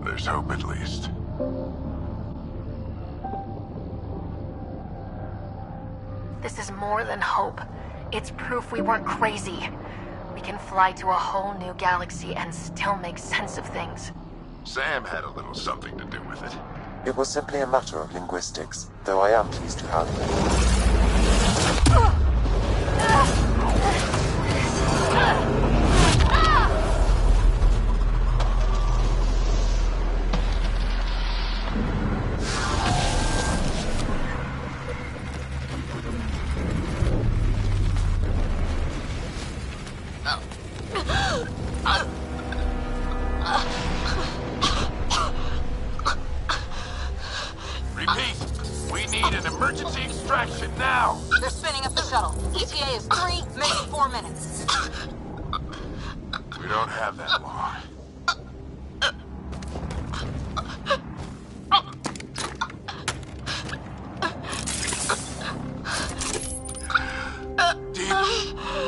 There's hope at least. This is more than hope. It's proof we weren't crazy. We can fly to a whole new galaxy and still make sense of things. Sam had a little something to do with it. It was simply a matter of linguistics, though I am pleased to have it. Repeat, we need an emergency extraction now. They're spinning up the shuttle. ETA is 3, maybe 4 minutes. We don't have that long.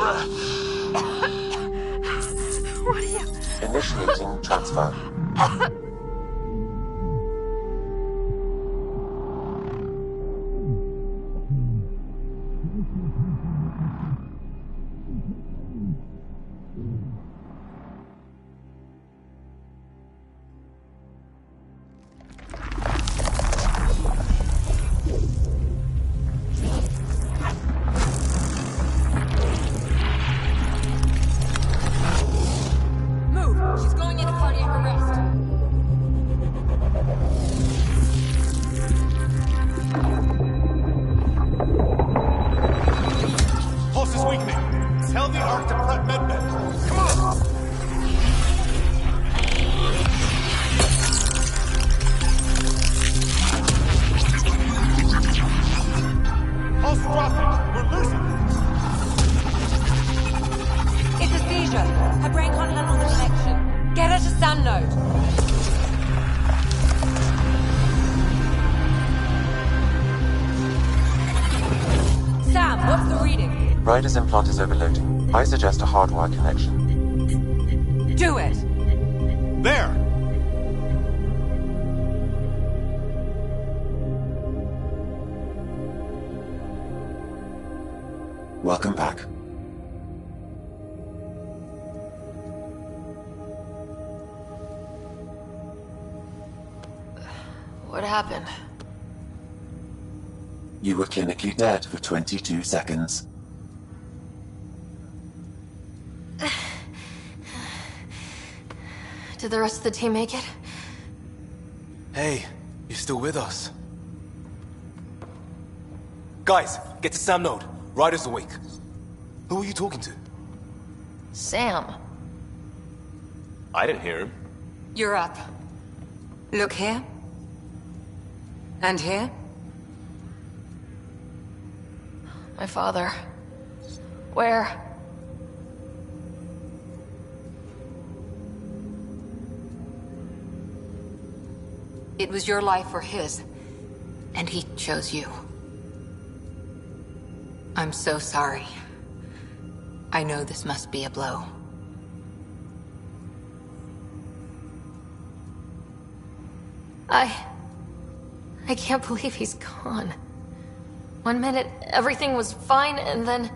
breath. What are you... Initiating transfer. Ryder's implant is overloading. I suggest a hardwire connection. Do it! There! Welcome back. What happened? You were clinically dead for 22 seconds. Did the rest of the team make it? Hey, you're still with us. Guys, get to Sam Node. Ryder's awake. Who are you talking to? Sam. I didn't hear him. You're up. Look here. And here. My father. Where? It was your life or his, and he chose you. I'm so sorry. I know this must be a blow. I can't believe he's gone. One minute, everything was fine, and then...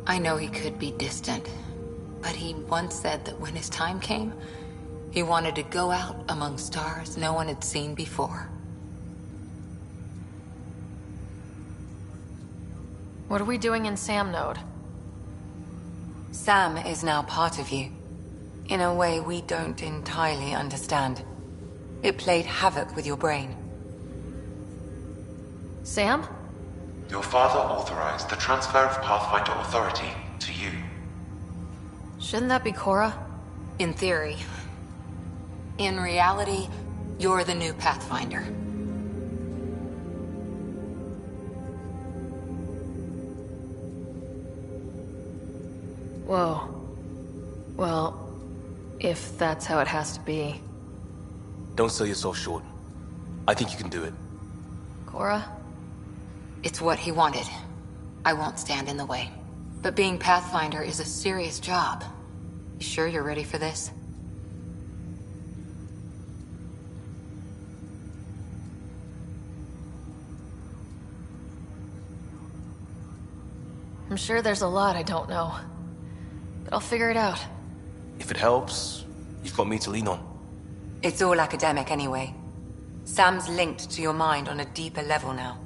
I know he could be distant, but he once said that when his time came, he wanted to go out among stars no one had seen before. What are we doing in Sam Node? Sam is now part of you, in a way we don't entirely understand. It played havoc with your brain. Sam? Your father authorized the transfer of Pathfinder authority to you. Shouldn't that be Cora? In theory. In reality, you're the new Pathfinder. Whoa. Well, if that's how it has to be. Don't sell yourself short. I think you can do it. Cora? It's what he wanted. I won't stand in the way. But being Pathfinder is a serious job. You sure you're ready for this? I'm sure there's a lot I don't know. But I'll figure it out. If it helps, you've got me to lean on. It's all academic anyway. Sam's linked to your mind on a deeper level now.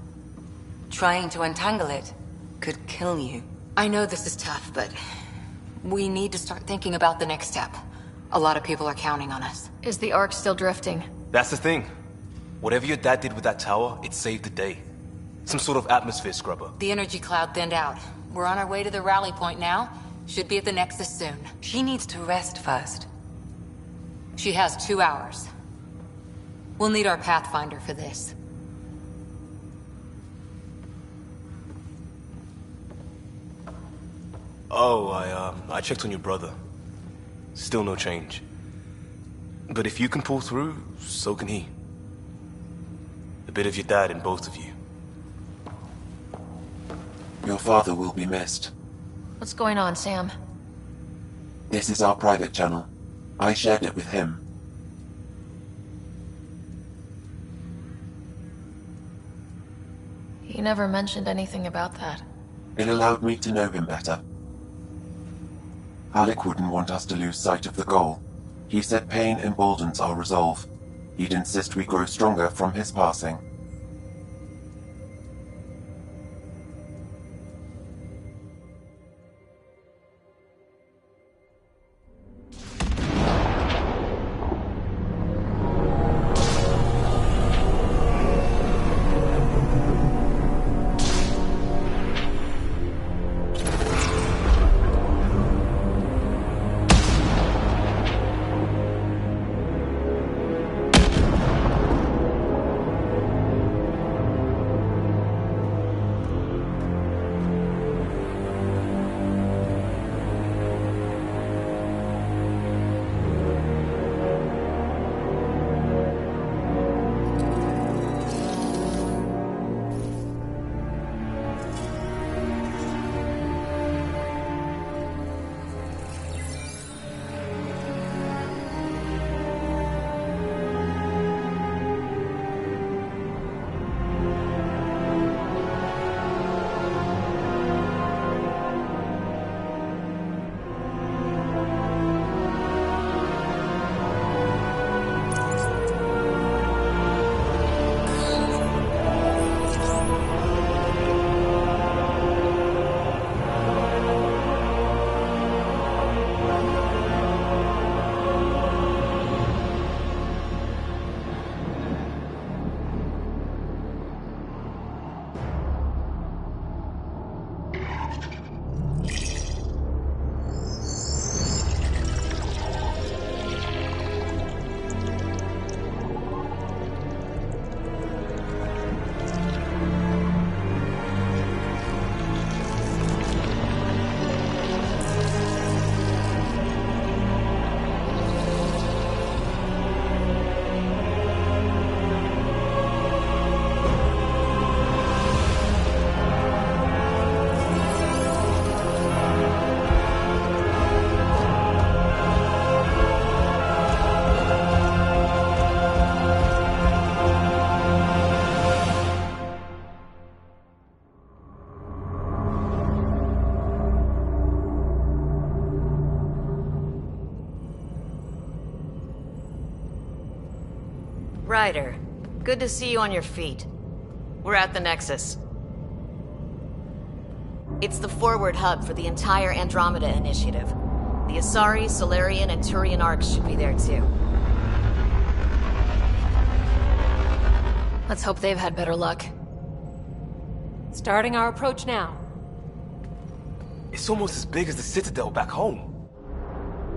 Trying to untangle it could kill you. I know this is tough, but we need to start thinking about the next step. A lot of people are counting on us. Is the Ark still drifting? That's the thing. Whatever your dad did with that tower, it saved the day. Some sort of atmosphere scrubber. The energy cloud thinned out. We're on our way to the rally point now. Should be at the Nexus soon. She needs to rest first. She has 2 hours. We'll need our Pathfinder for this. Oh, I checked on your brother. Still no change. But if you can pull through, so can he. A bit of your dad in both of you. Your father will be missed. What's going on, Sam? This is our private channel. I shared it with him. He never mentioned anything about that. It allowed me to know him better. Alec wouldn't want us to lose sight of the goal. He said pain emboldens our resolve. He'd insist we grow stronger from his passing. Ryder, good to see you on your feet. We're at the Nexus. It's the forward hub for the entire Andromeda initiative. The Asari, Solarian, and Turian arcs should be there too. Let's hope they've had better luck. Starting our approach now. It's almost as big as the Citadel back home.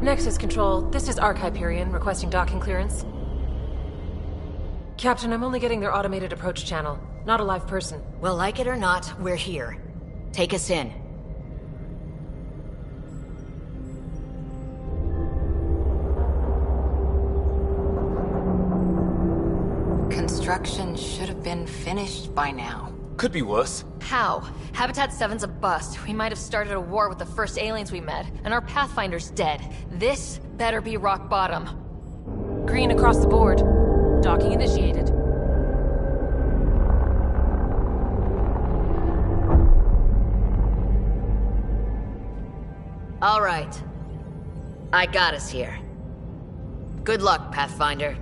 Nexus Control, this is Arc Hyperion requesting docking clearance. Captain, I'm only getting their automated approach channel, not a live person. Well, like it or not, we're here. Take us in. Construction should have been finished by now. Could be worse. How? Habitat 7's a bust. We might have started a war with the first aliens we met, and our Pathfinder's dead. This better be rock bottom. Green across the board. Docking initiated. All right. I got us here. Good luck, Pathfinder.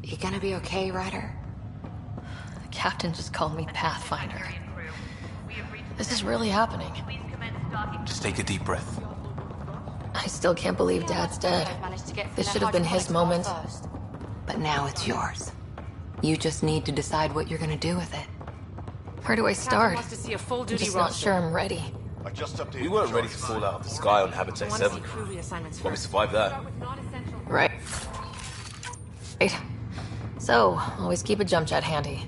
You gonna be okay, Ryder? The captain just called me Pathfinder. This is really happening. Just take a deep breath. I still can't believe Dad's dead. This should have been his moment. But now it's yours. You just need to decide what you're gonna do with it. Where do I start? Wants to see a full I'm duty just not sure I'm ready. I just updated. We weren't ready to fall out of the sky on Habitat 7. But we survived that. Right. Right. So, always keep a jump jet handy.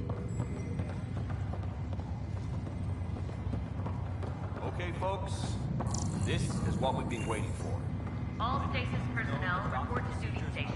Okay, folks. This is what we've been waiting for. All stasis personnel report to duty station.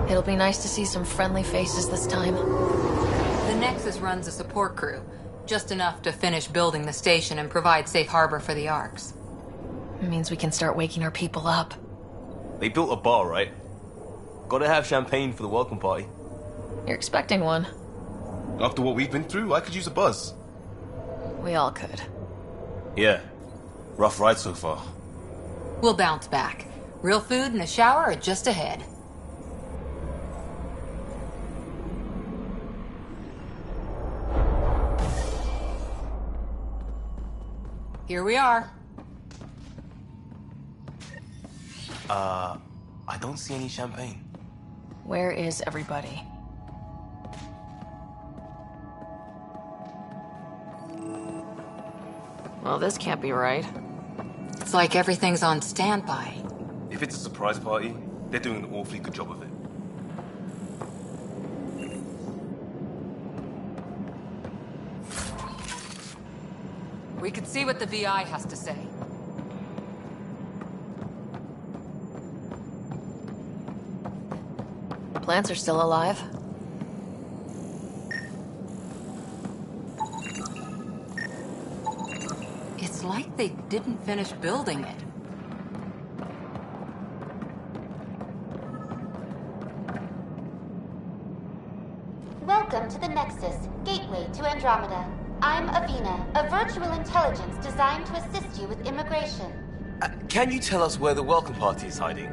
It'll be nice to see some friendly faces this time. The Nexus runs a support crew. Just enough to finish building the station and provide safe harbor for the Arks. It means we can start waking our people up. They built a bar, right? Gotta have champagne for the welcome party. You're expecting one. After what we've been through, I could use a buzz. We all could. Yeah. Rough ride so far. We'll bounce back. Real food and a shower are just ahead. Here we are. I don't see any champagne. Where is everybody? Well, this can't be right. It's like everything's on standby. If it's a surprise party, they're doing an awfully good job of it. We could see what the VI has to say. Plants are still alive. It's like they didn't finish building it. Welcome to the Nexus, gateway to Andromeda. I'm Avina, a virtual intelligence designed to assist you with immigration. Can you tell us where the welcome party is hiding?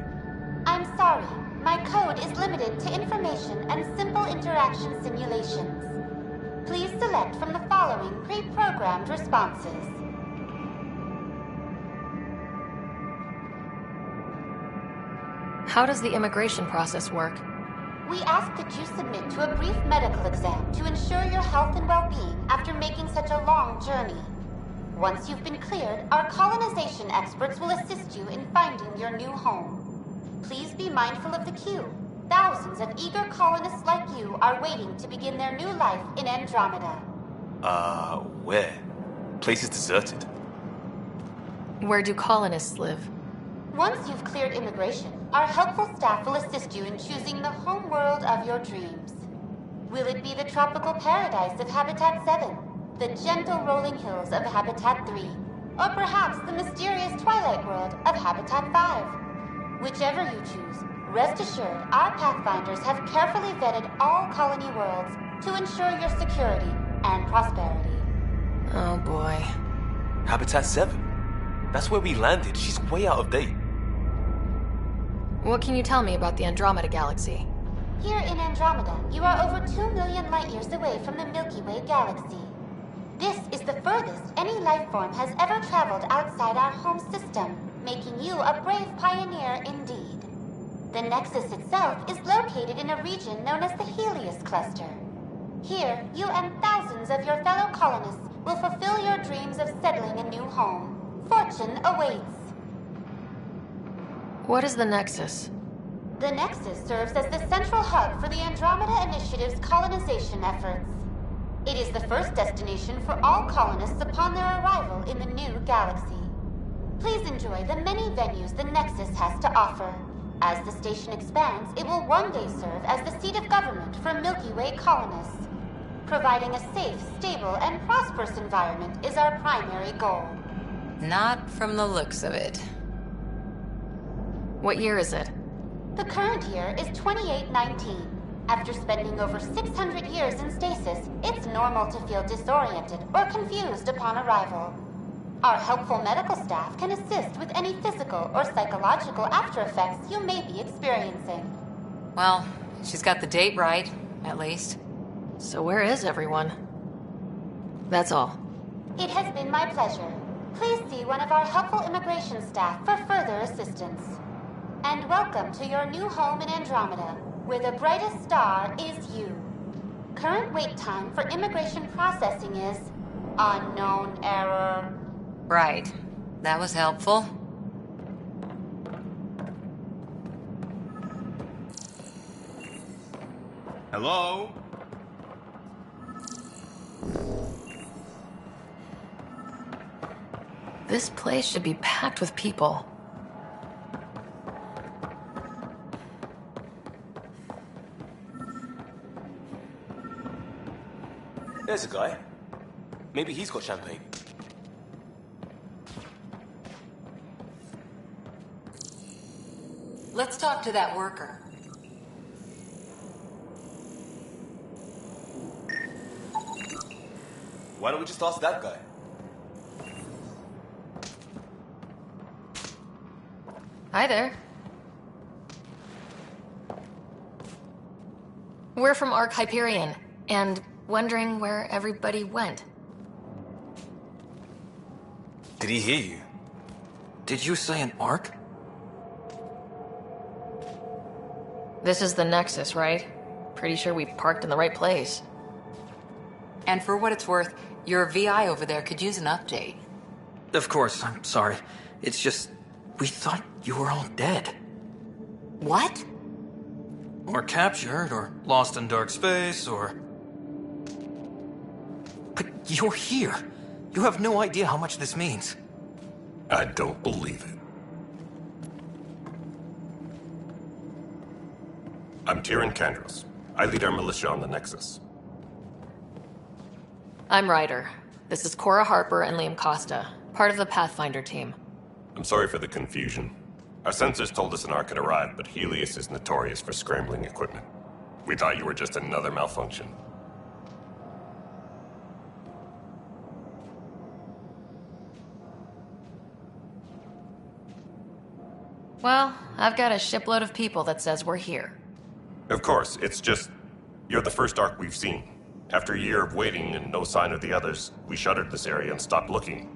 I'm sorry. My code is limited to information and simple interaction simulations. Please select from the following pre-programmed responses. How does the immigration process work? We ask that you submit to a brief medical exam to ensure your health and well-being after making such a long journey. Once you've been cleared, our colonization experts will assist you in finding your new home. Please be mindful of the queue. Thousands of eager colonists like you are waiting to begin their new life in Andromeda. Where? Place is deserted. Where do colonists live? Once you've cleared immigration, our helpful staff will assist you in choosing the home world of your dreams. Will it be the tropical paradise of Habitat 7, the gentle rolling hills of Habitat 3, or perhaps the mysterious twilight world of Habitat 5? Whichever you choose, rest assured our Pathfinders have carefully vetted all colony worlds to ensure your security and prosperity. Oh boy. Habitat 7? That's where we landed. She's way out of date. What can you tell me about the Andromeda Galaxy? Here in Andromeda, you are over 2 million light-years away from the Milky Way galaxy. This is the furthest any life form has ever traveled outside our home system, making you a brave pioneer indeed. The Nexus itself is located in a region known as the Helios Cluster. Here, you and thousands of your fellow colonists will fulfill your dreams of settling a new home. Fortune awaits. What is the Nexus? The Nexus serves as the central hub for the Andromeda Initiative's colonization efforts. It is the first destination for all colonists upon their arrival in the new galaxy. Please enjoy the many venues the Nexus has to offer. As the station expands, it will one day serve as the seat of government for Milky Way colonists. Providing a safe, stable, and prosperous environment is our primary goal. Not from the looks of it. What year is it? The current year is 2819. After spending over 600 years in stasis, it's normal to feel disoriented or confused upon arrival. Our helpful medical staff can assist with any physical or psychological after effects you may be experiencing. Well, she's got the date right, at least. So where is everyone? That's all. It has been my pleasure. Please see one of our helpful immigration staff for further assistance. And welcome to your new home in Andromeda, where the brightest star is you. Current wait time for immigration processing is unknown error. Right. That was helpful. Hello? This place should be packed with people. There's a guy. Maybe he's got champagne. Let's talk to that worker. Why don't we just ask that guy? Hi there. We're from Ark Hyperion, and wondering where everybody went. Did he hear you? Did you say an Ark? This is the Nexus, right? Pretty sure we parked in the right place. And for what it's worth, your VI over there could use an update. Of course, I'm sorry. It's just, we thought you were all dead. What? Or captured, or lost in dark space, or... But you're here. You have no idea how much this means. I don't believe it. I'm Tyrion Kandros. I lead our militia on the Nexus. I'm Ryder. This is Cora Harper and Liam Costa, part of the Pathfinder team. I'm sorry for the confusion. Our sensors told us an Ark had arrived, but Helios is notorious for scrambling equipment. We thought you were just another malfunction. Well, I've got a shipload of people that says we're here. Of course, it's just... you're the first Ark we've seen. After a year of waiting and no sign of the others, we shuttered this area and stopped looking.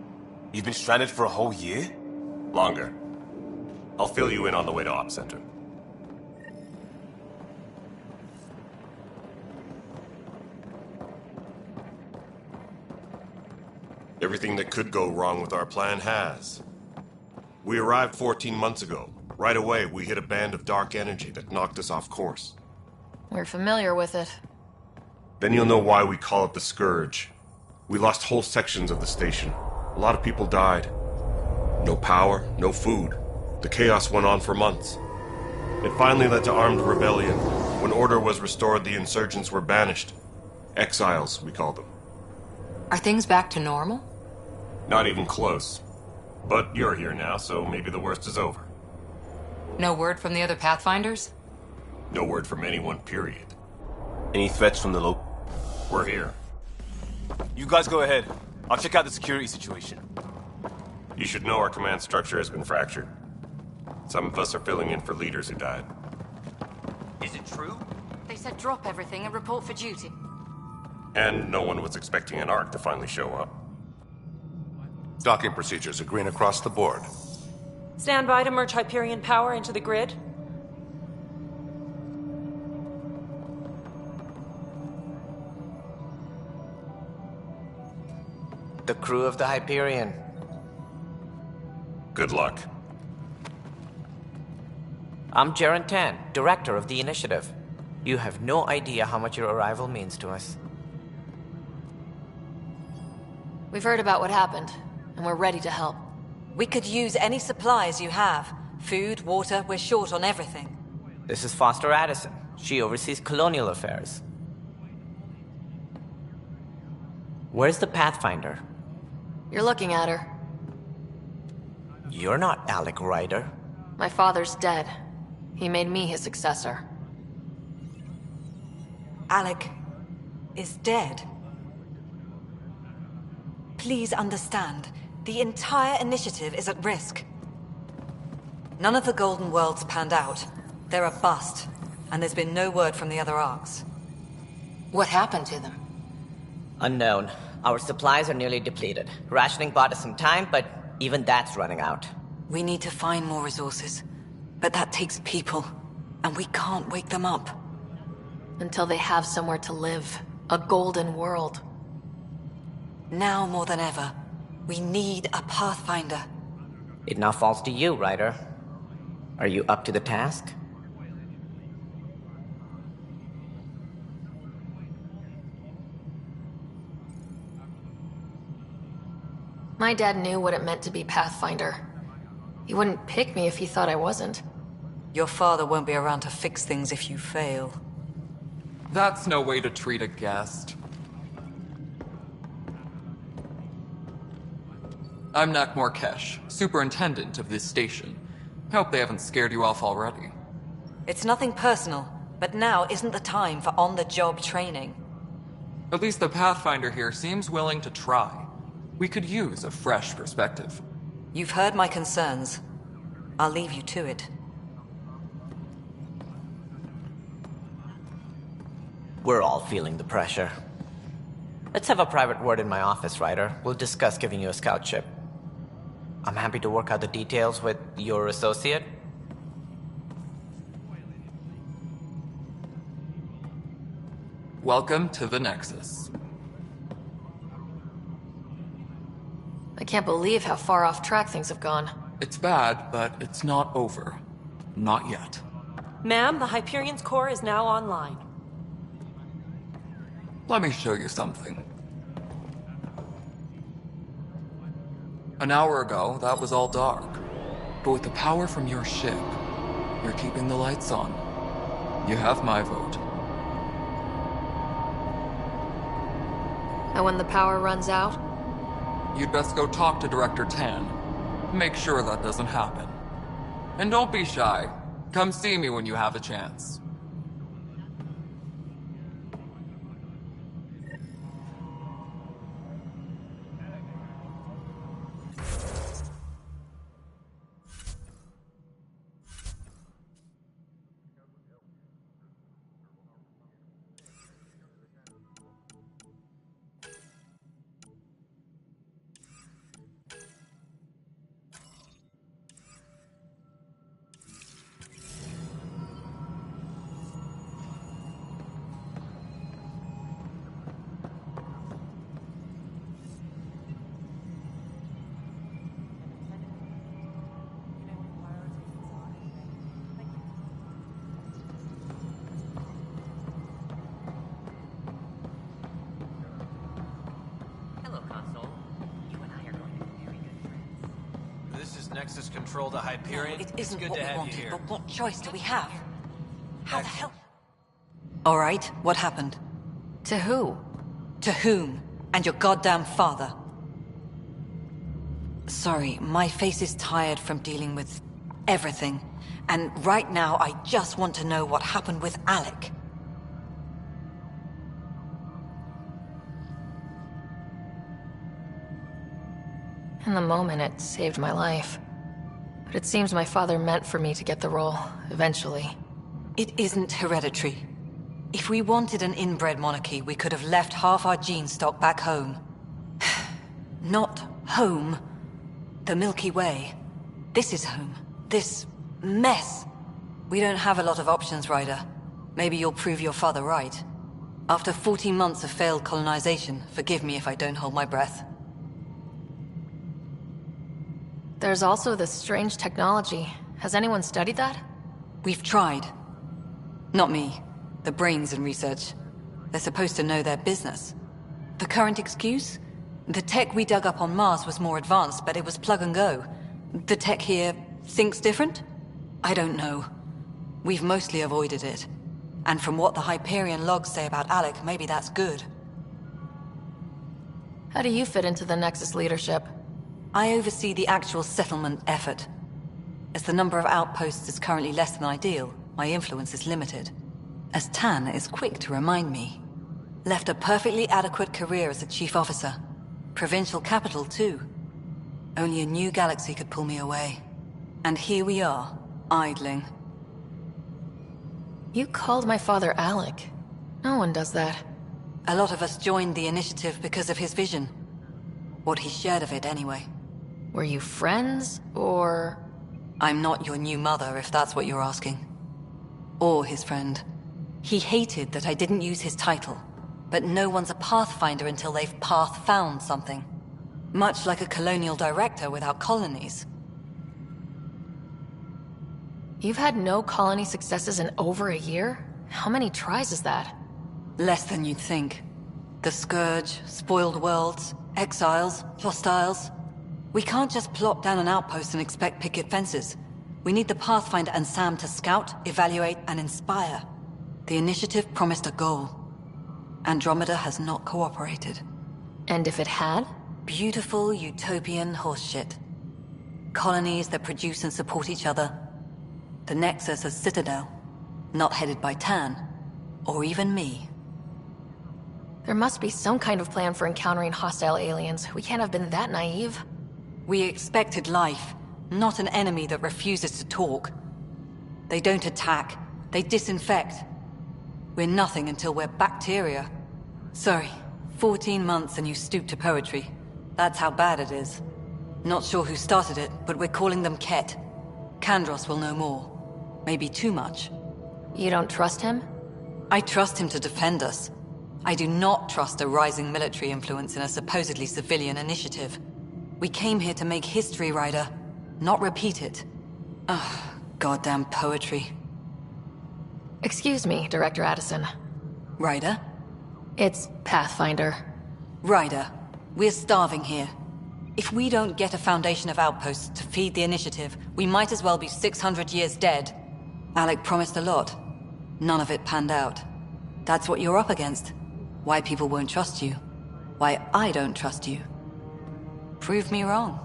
You've been stranded for a whole year? Longer. I'll fill you in on the way to Op Center. Everything that could go wrong with our plan has. We arrived 14 months ago. Right away, we hit a band of dark energy that knocked us off course. We're familiar with it. Then you'll know why we call it the Scourge. We lost whole sections of the station. A lot of people died. No power, no food. The chaos went on for months. It finally led to armed rebellion. When order was restored, the insurgents were banished. Exiles, we call them. Are things back to normal? Not even close. But you're here now, so maybe the worst is over. No word from the other Pathfinders? No word from anyone, period. Any threats from the local? We're here. You guys go ahead. I'll check out the security situation. You should know our command structure has been fractured. Some of us are filling in for leaders who died. Is it true? They said drop everything and report for duty. And no one was expecting an Ark to finally show up. Docking procedures are green across the board. Stand by to merge Hyperion power into the grid. The crew of the Hyperion. Good luck. I'm Jaren Tan, director of the initiative. You have no idea how much your arrival means to us. We've heard about what happened, and we're ready to help. We could use any supplies you have. Food, water, we're short on everything. This is Foster Addison. She oversees colonial affairs. Where's the Pathfinder? You're looking at her. You're not Alec Ryder. My father's dead. He made me his successor. Alec is dead. Please understand, the entire initiative is at risk. None of the Golden Worlds panned out. They're a bust. and there's been no word from the other arcs. What happened to them? Unknown. Our supplies are nearly depleted. Rationing bought us some time, but even that's running out. We need to find more resources, but that takes people, and we can't wake them up. Until they have somewhere to live. A golden world. Now more than ever, we need a Pathfinder. It now falls to you, Ryder. Are you up to the task? My dad knew what it meant to be Pathfinder. He wouldn't pick me if he thought I wasn't. Your father won't be around to fix things if you fail. That's no way to treat a guest. I'm Nakmor Kesh, superintendent of this station. Hope they haven't scared you off already. It's nothing personal, but now isn't the time for on-the-job training. At least the Pathfinder here seems willing to try. We could use a fresh perspective. You've heard my concerns. I'll leave you to it. We're all feeling the pressure. Let's have a private word in my office, Ryder. We'll discuss giving you a scout ship. I'm happy to work out the details with your associate. Welcome to the Nexus. I can't believe how far off track things have gone. It's bad, but it's not over. Not yet. Ma'am, the Hyperion's core is now online. Let me show you something. An hour ago, that was all dark. But with the power from your ship, you're keeping the lights on. You have my vote. And when the power runs out? You'd best go talk to Director Tan. Make sure that doesn't happen. And don't be shy. Come see me when you have a chance. Nexus control to Hyperion. It isn't good what to we have wanted, you here. but what choice do we have? How the hell? All right, what happened? To who? To whom? And your goddamn father. Sorry, my face is tired from dealing with everything. And right now, I just want to know what happened with Alec. In the moment, it saved my life. But it seems my father meant for me to get the role, eventually. It isn't hereditary. If we wanted an inbred monarchy, we could have left half our gene stock back home. Not home. The Milky Way. This is home. This mess. We don't have a lot of options, Ryder. Maybe you'll prove your father right. After 14 months of failed colonization, forgive me if I don't hold my breath. There's also this strange technology. Has anyone studied that? We've tried. Not me. The brains in research. They're supposed to know their business. The current excuse? The tech we dug up on Mars was more advanced, but it was plug and go. The tech here thinks different? I don't know. We've mostly avoided it. And from what the Hyperion logs say about Alec, maybe that's good. How do you fit into the Nexus leadership? I oversee the actual settlement effort. As the number of outposts is currently less than ideal, my influence is limited. As Tan is quick to remind me. Left a perfectly adequate career as a chief officer. Provincial capital, too. Only a new galaxy could pull me away. And here we are, idling. You called my father Alec. No one does that. A lot of us joined the initiative because of his vision. What he shared of it, anyway. Were you friends, or...? I'm not your new mother, if that's what you're asking. Or his friend. He hated that I didn't use his title. But no one's a pathfinder until they've path-found something. Much like a colonial director without colonies. You've had no colony successes in over a year? How many tries is that? Less than you'd think. The Scourge, spoiled worlds, exiles, hostiles. We can't just plop down an outpost and expect picket fences. We need the Pathfinder and Sam to scout, evaluate, and inspire. The initiative promised a goal. Andromeda has not cooperated. And if it had? Beautiful utopian horseshit. Colonies that produce and support each other. The Nexus as Citadel. Not headed by Tan. Or even me. There must be some kind of plan for encountering hostile aliens. We can't have been that naive. We expected life, not an enemy that refuses to talk. They don't attack. They disinfect. We're nothing until we're bacteria. Sorry, 14 months and you stoop to poetry. That's how bad it is. Not sure who started it, but we're calling them Ket. Kandros will know more. Maybe too much. You don't trust him? I trust him to defend us. I do not trust a rising military influence in a supposedly civilian initiative. We came here to make history, Ryder, not repeat it. Ugh, goddamn poetry. Excuse me, Director Addison. Ryder? It's Pathfinder. Ryder, we're starving here. If we don't get a foundation of outposts to feed the initiative, we might as well be 600 years dead. Alec promised a lot. None of it panned out. That's what you're up against. Why people won't trust you. Why I don't trust you. Prove me wrong.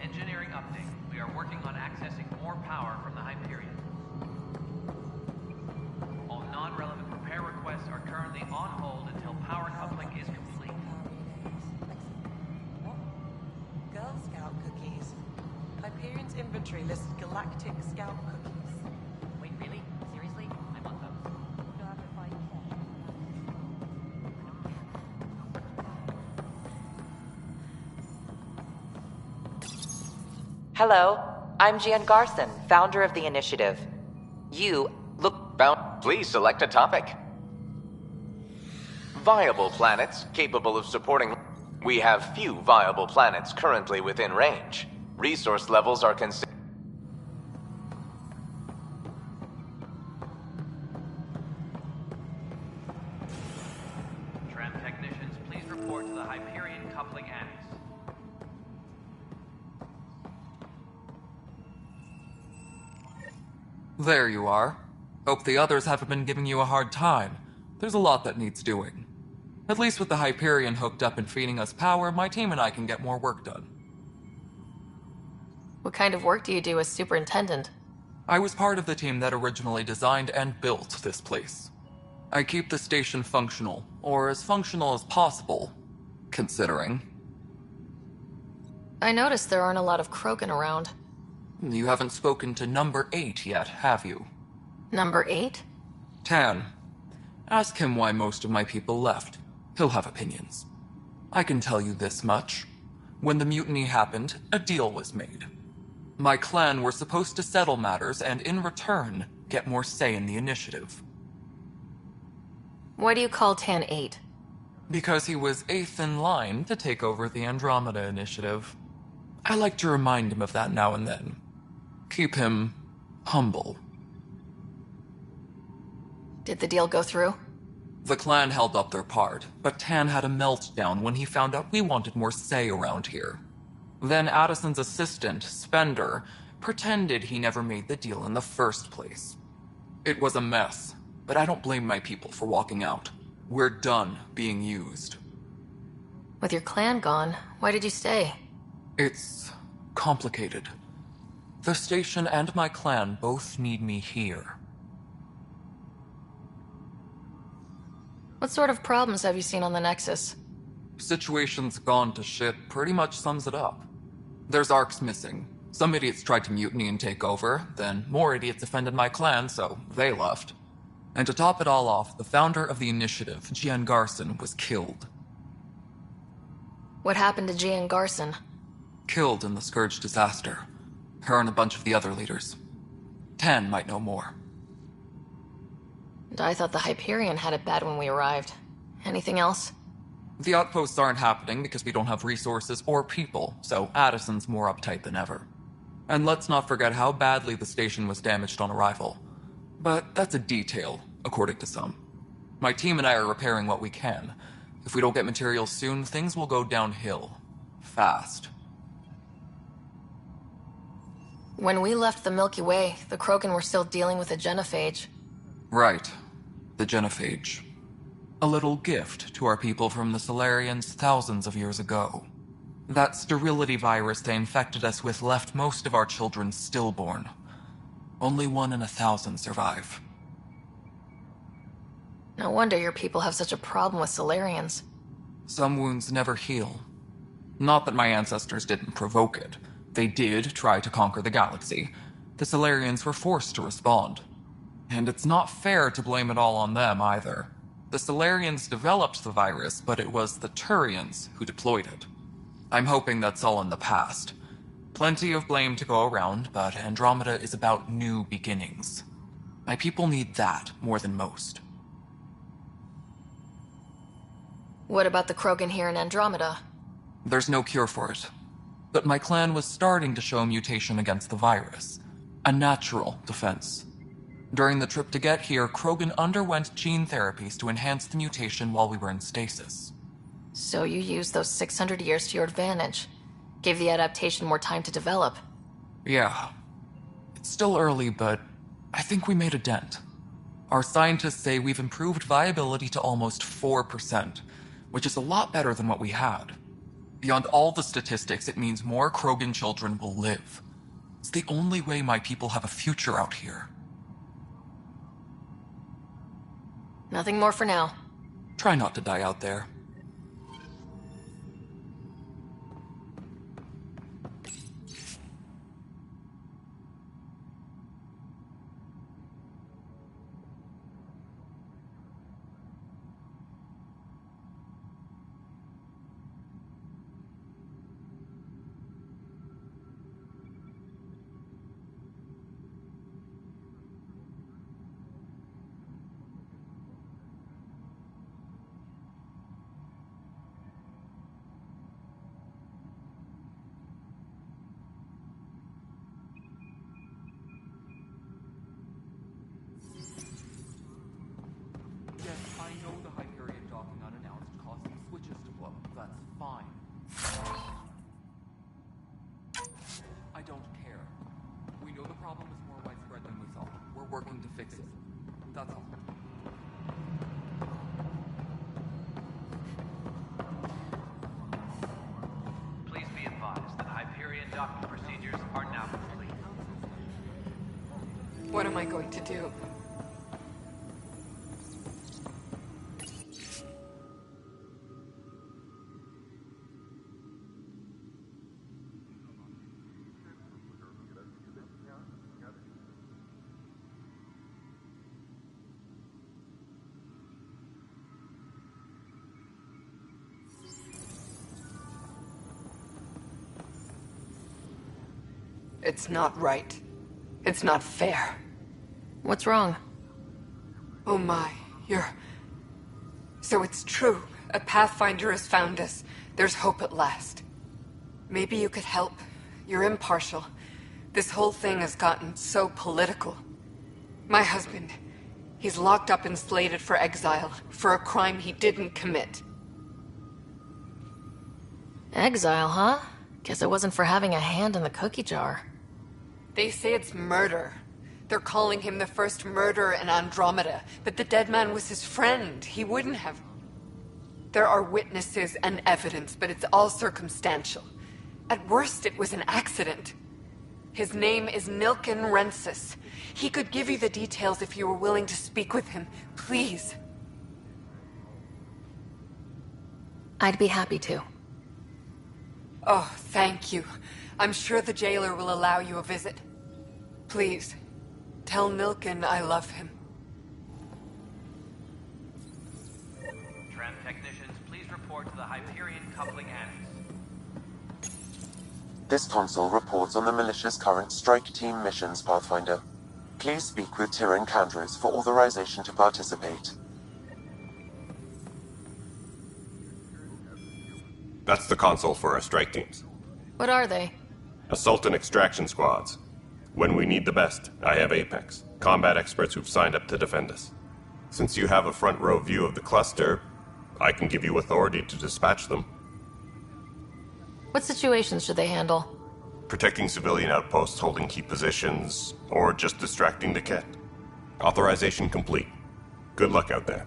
Engineering update. We are working on accessing more power from the Hyperion. All non-relevant repair requests are currently on hold until power coupling is complete. Girl Scout cookies. Hyperion's inventory lists galactic Scout cookies. Wait, really? Seriously? I want those. Hello, I'm Gian Garson, founder of the initiative. You look Bound. Please select a topic. Viable planets capable of supporting. We have few viable planets currently within range. Resource levels are considered. Tram technicians, please report to the Hyperion coupling annex. There you are. Hope the others haven't been giving you a hard time. There's a lot that needs doing. At least with the Hyperion hooked up and feeding us power, my team and I can get more work done. What kind of work do you do as superintendent? I was part of the team that originally designed and built this place. I keep the station functional, or as functional as possible, considering. I noticed there aren't a lot of Krogan around. You haven't spoken to Number 8 yet, have you? Number 8? Tan. Ask him why most of my people left. He'll have opinions. I can tell you this much. When the mutiny happened, a deal was made. My clan were supposed to settle matters and, in return, get more say in the initiative. Why do you call Tan 8? Because he was 8th in line to take over the Andromeda initiative. I like to remind him of that now and then. Keep him humble. Did the deal go through? The clan held up their part, but Tan had a meltdown when he found out we wanted more say around here. Then Addison's assistant, Spender, pretended he never made the deal in the first place. It was a mess, but I don't blame my people for walking out. We're done being used. With your clan gone, why did you stay? It's complicated. The station and my clan both need me here. What sort of problems have you seen on the Nexus? Situation's gone to shit pretty much sums it up. There's arcs missing, Some idiots tried to mutiny and take over, then more idiots offended my clan, so they left. And to top it all off, the founder of the initiative, Gian Garson, was killed. What happened to Gian Garson? Killed in the Scourge disaster. Her and a bunch of the other leaders. Tan might know more. And I thought the Hyperion had it bad when we arrived. Anything else? The outposts aren't happening because we don't have resources or people, so Addison's more uptight than ever. And let's not forget how badly the station was damaged on arrival. But that's a detail, according to some. My team and I are repairing what we can. If we don't get materials soon, things will go downhill. Fast. When we left the Milky Way, the Krogan were still dealing with the genophage. Right. The genophage. A little gift to our people from the Solarians thousands of years ago. That sterility virus they infected us with left most of our children stillborn. Only 1 in 1,000 survive. No wonder your people have such a problem with Solarians. Some wounds never heal. Not that my ancestors didn't provoke it. They did try to conquer the galaxy. The Solarians were forced to respond. And it's not fair to blame it all on them either. The Solarians developed the virus, but it was the Turians who deployed it. I'm hoping that's all in the past. Plenty of blame to go around, but Andromeda is about new beginnings. My people need that more than most. What about the Krogan here in Andromeda? There's no cure for it. But my clan was starting to show a mutation against the virus. A natural defense. During the trip to get here, Krogan underwent gene therapies to enhance the mutation while we were in stasis. So you used those 600 years to your advantage. Gave the adaptation more time to develop. Yeah. It's still early, but I think we made a dent. Our scientists say we've improved viability to almost 4%, which is a lot better than what we had. Beyond all the statistics, it means more Krogan children will live. It's the only way my people have a future out here. Nothing more for now. Try not to die out there. Working to fix it. That's all. Please be advised that Hyperion docking procedures are now complete. What am I going to do? It's not right. It's not fair. What's wrong? Oh my, So it's true. A Pathfinder has found us. There's hope at last. Maybe you could help. You're impartial. This whole thing has gotten so political. My husband, he's locked up and slated for exile for a crime he didn't commit. Exile, huh? Guess it wasn't for having a hand in the cookie jar. They say it's murder. They're calling him the first murderer in Andromeda, but the dead man was his friend. He wouldn't have. There are witnesses and evidence, but it's all circumstantial. At worst, it was an accident. His name is Nilken Rensis. He could give you the details if you were willing to speak with him. Please. I'd be happy to. Oh, thank you. I'm sure the jailer will allow you a visit. Please, tell Milken I love him. Tram technicians, please report to the Hyperion coupling annex. This console reports on the militia's current strike team missions, Pathfinder. Please speak with Tyrion Candros for authorization to participate. That's the console for our strike teams. What are they? Assault and extraction squads. When we need the best, I have Apex, combat experts who've signed up to defend us. Since you have a front row view of the cluster, I can give you authority to dispatch them. What situations should they handle? Protecting civilian outposts, holding key positions, or just distracting the Ket. Authorization complete. Good luck out there.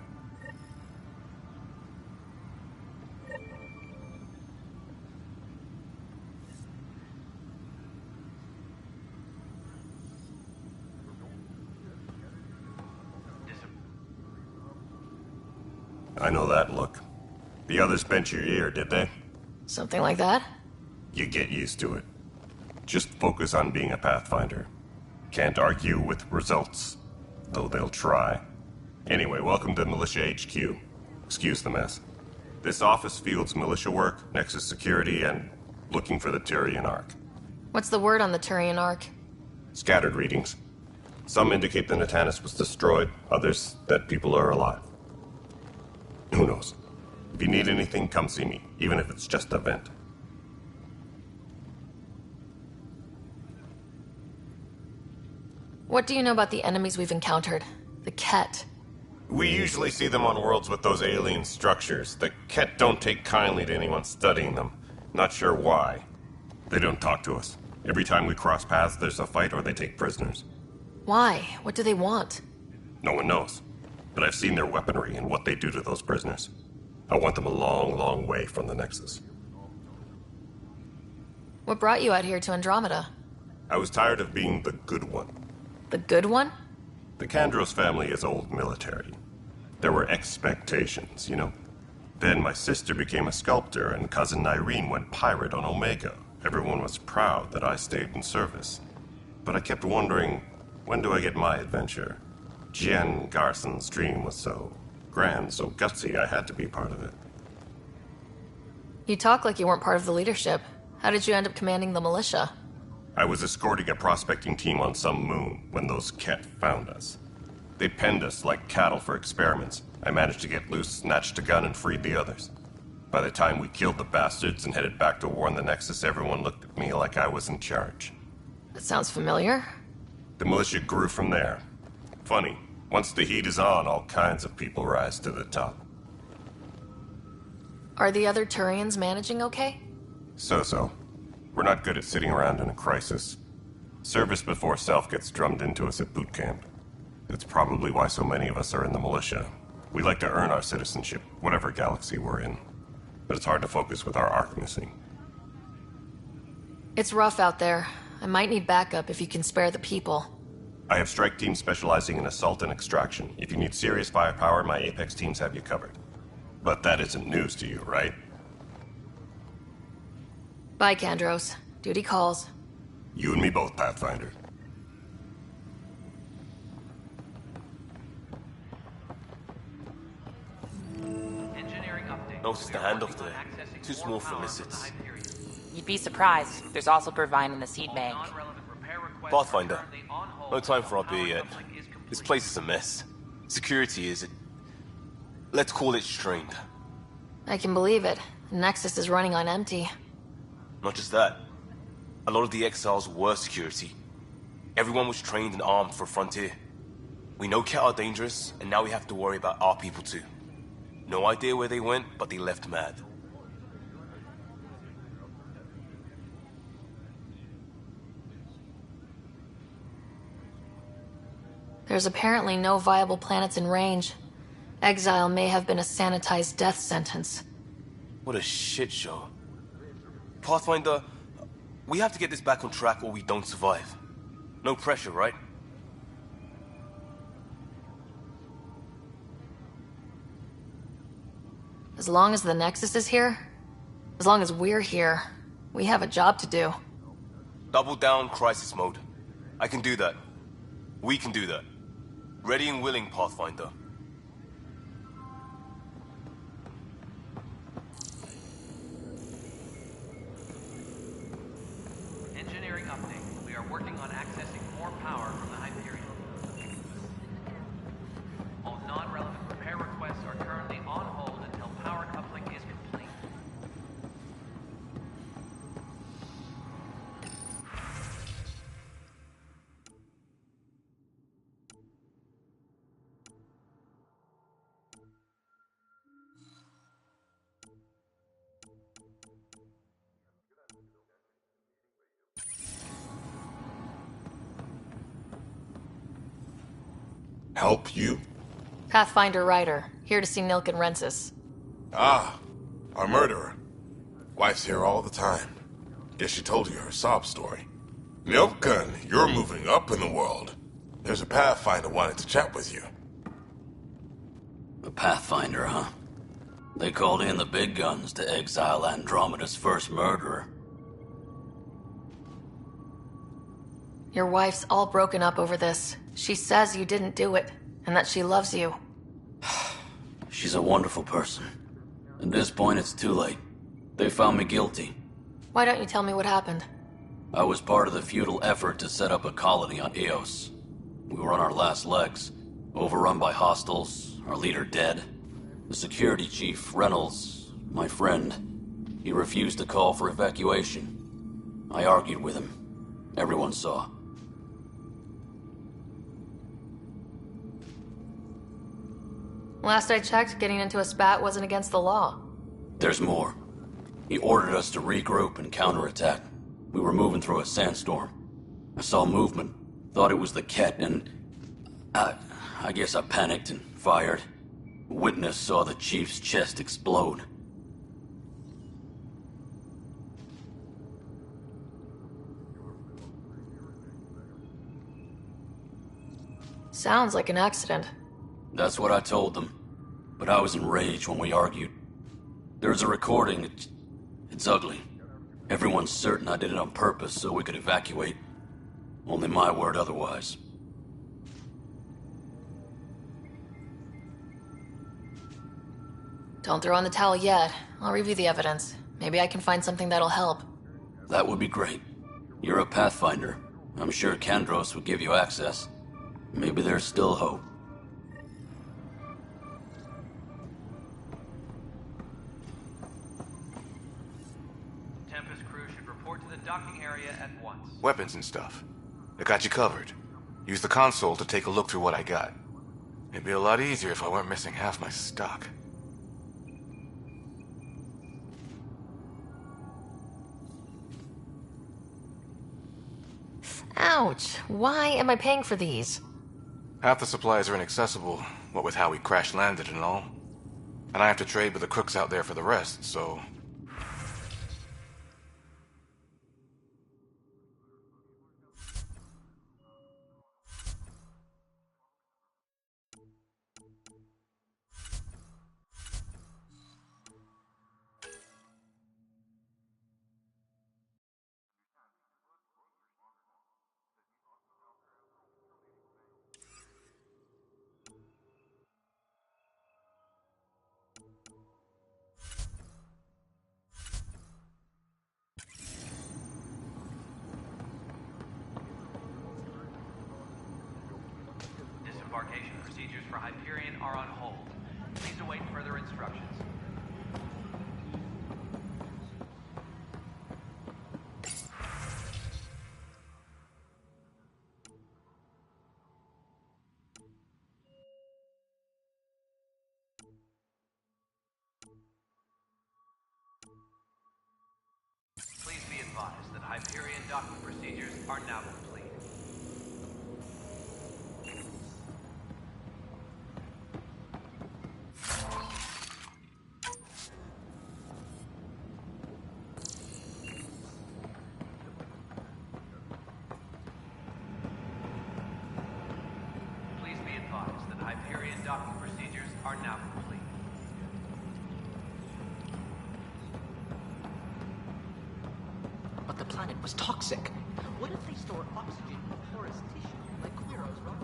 I know that look. The others bent your ear, did they? Something like that? You get used to it. Just focus on being a Pathfinder. Can't argue with results, though they'll try. Anyway, welcome to Militia HQ. Excuse the mess. This office fields militia work, Nexus security, and looking for the Tyrion Ark. What's the word on the Turian Ark? Scattered readings. Some indicate the Natanus was destroyed, others that people are alive. Who knows? If you need anything, come see me, even if it's just a vent. What do you know about the enemies we've encountered? The Ket. We usually see them on worlds with those alien structures. The Ket don't take kindly to anyone studying them. Not sure why. They don't talk to us. Every time we cross paths, there's a fight or they take prisoners. Why? What do they want? No one knows. But I've seen their weaponry and what they do to those prisoners. I want them a long, long way from the Nexus. What brought you out here to Andromeda? I was tired of being the good one. The good one? The Candros family is old military. There were expectations, you know. Then my sister became a sculptor and cousin Irene went pirate on Omega. Everyone was proud that I stayed in service. But I kept wondering, when do I get my adventure? Jen Garson's dream was so grand, so gutsy, I had to be part of it. You talk like you weren't part of the leadership. How did you end up commanding the militia? I was escorting a prospecting team on some moon when those Ket found us. They penned us like cattle for experiments. I managed to get loose, snatched a gun, and freed the others. By the time we killed the bastards and headed back to warn the Nexus, everyone looked at me like I was in charge. That sounds familiar. The militia grew from there. Funny, once the heat is on, all kinds of people rise to the top. Are the other Turians managing okay? So-so. We're not good at sitting around in a crisis. Service before self gets drummed into us at boot camp. That's probably why so many of us are in the militia. We like to earn our citizenship, whatever galaxy we're in. But it's hard to focus with our arc missing. It's rough out there. I might need backup if you can spare the people. I have strike teams specializing in assault and extraction. If you need serious firepower, my Apex teams have you covered. But that isn't news to you, right? Bye, Candros. Duty calls. You and me both, Pathfinder. Engineering update. Notice the handoff there. Too small for missions. You'd be surprised. There's also Purvine in the seed bank. Pathfinder, no time for our beer yet. This place is a mess. Security is... let's call it strained. I can believe it. The Nexus is running on empty. Not just that. A lot of the exiles were security. Everyone was trained and armed for Frontier. We know Ket are dangerous, and now we have to worry about our people too. No idea where they went, but they left mad. There's apparently no viable planets in range. Exile may have been a sanitized death sentence. What a shit show. Pathfinder, we have to get this back on track or we don't survive. No pressure, right? As long as the Nexus is here, as long as we're here, We have a job to do. Double down crisis mode. I can do that. We can do that. Ready and willing, Pathfinder. Engineering update. We are working on accessing more power from the Hyperion. All non-relevant repair requests are currently on hold until power coupling is complete. Help you? Pathfinder Ryder, here to see Nilk and Rensis. Ah, our murderer. Wife's here all the time. Guess she told you her sob story. Nilken, you're moving up in the world. There's a Pathfinder wanting to chat with you. A Pathfinder, huh? They called in the big guns to exile Andromeda's first murderer. Your wife's all broken up over this. She says you didn't do it, and that she loves you. She's a wonderful person. At this point, it's too late. They found me guilty. Why don't you tell me what happened? I was part of the futile effort to set up a colony on Eos. We were on our last legs, overrun by hostiles, our leader dead. The security chief, Reynolds, my friend, he refused to call for evacuation. I argued with him. Everyone saw. Last I checked, getting into a spat wasn't against the law. There's more. He ordered us to regroup and counterattack. We were moving through a sandstorm. I saw movement, thought it was the Ket, and I guess I panicked and fired. Witness saw the chief's chest explode. Sounds like an accident. That's what I told them. But I was enraged when we argued. There's a recording. It's ugly. Everyone's certain I did it on purpose so we could evacuate. Only my word otherwise. Don't throw in the towel yet. I'll review the evidence. Maybe I can find something that'll help. That would be great. You're a Pathfinder. I'm sure Kandros would give you access. Maybe there's still hope. Tempest crew should report to the docking area at once. Weapons and stuff. I got you covered. Use the console to take a look through what I got. It'd be a lot easier if I weren't missing half my stock. Ouch! Why am I paying for these? Half the supplies are inaccessible, what with how we crash-landed and all. And I have to trade with the crooks out there for the rest, so... Disembarkation procedures for Hyperion are on hold. Please await further instructions. Please be advised that Hyperion docking procedures are now complete. Please be advised that Hyperion docking procedures are now complete. was toxic. What if they store oxygen in porous tissue, like Quiro's rock?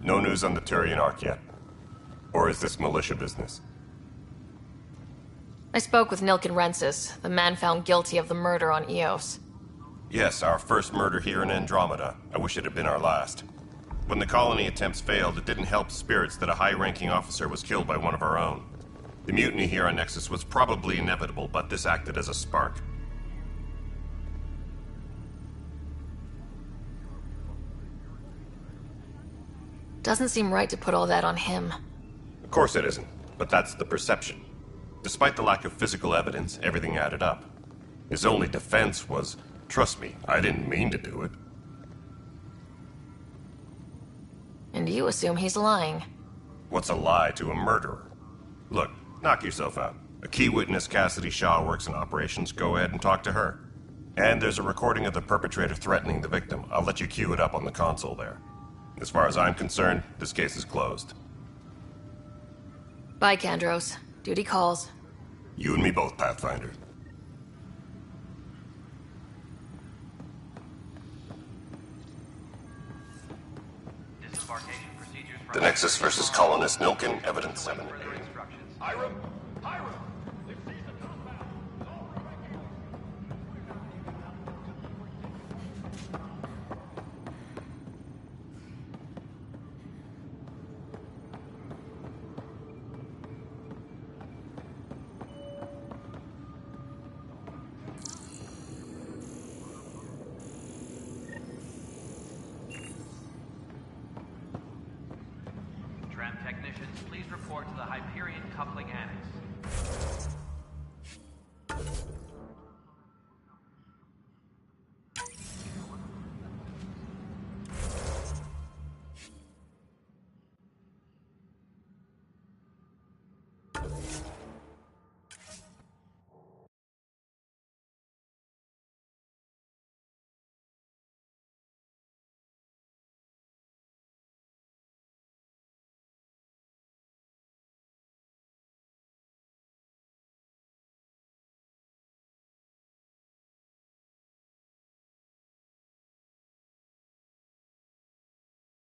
No news on the Turian Ark yet? Or is this militia business? I spoke with Nilken Rensis, the man found guilty of the murder on Eos. Yes, our first murder here in Andromeda. I wish it had been our last. When the colony attempts failed, it didn't help spirits that a high-ranking officer was killed by one of our own. The mutiny here on Nexus was probably inevitable, but this acted as a spark. Doesn't seem right to put all that on him. Of course it isn't, but that's the perception. Despite the lack of physical evidence, everything added up. His only defense was, trust me, I didn't mean to do it. And you assume he's lying. What's a lie to a murderer? Look, knock yourself out. A key witness, Cassidy Shaw, works in operations. Go ahead and talk to her. And there's a recording of the perpetrator threatening the victim. I'll let you cue it up on the console there. As far as I'm concerned, this case is closed. Bye, Kandros. Duty calls. You and me both, Pathfinder. The Nexus versus Colonist Nilken, Evidence 7. Hiram! Technicians, please report to the Hyperion Coupling Annex.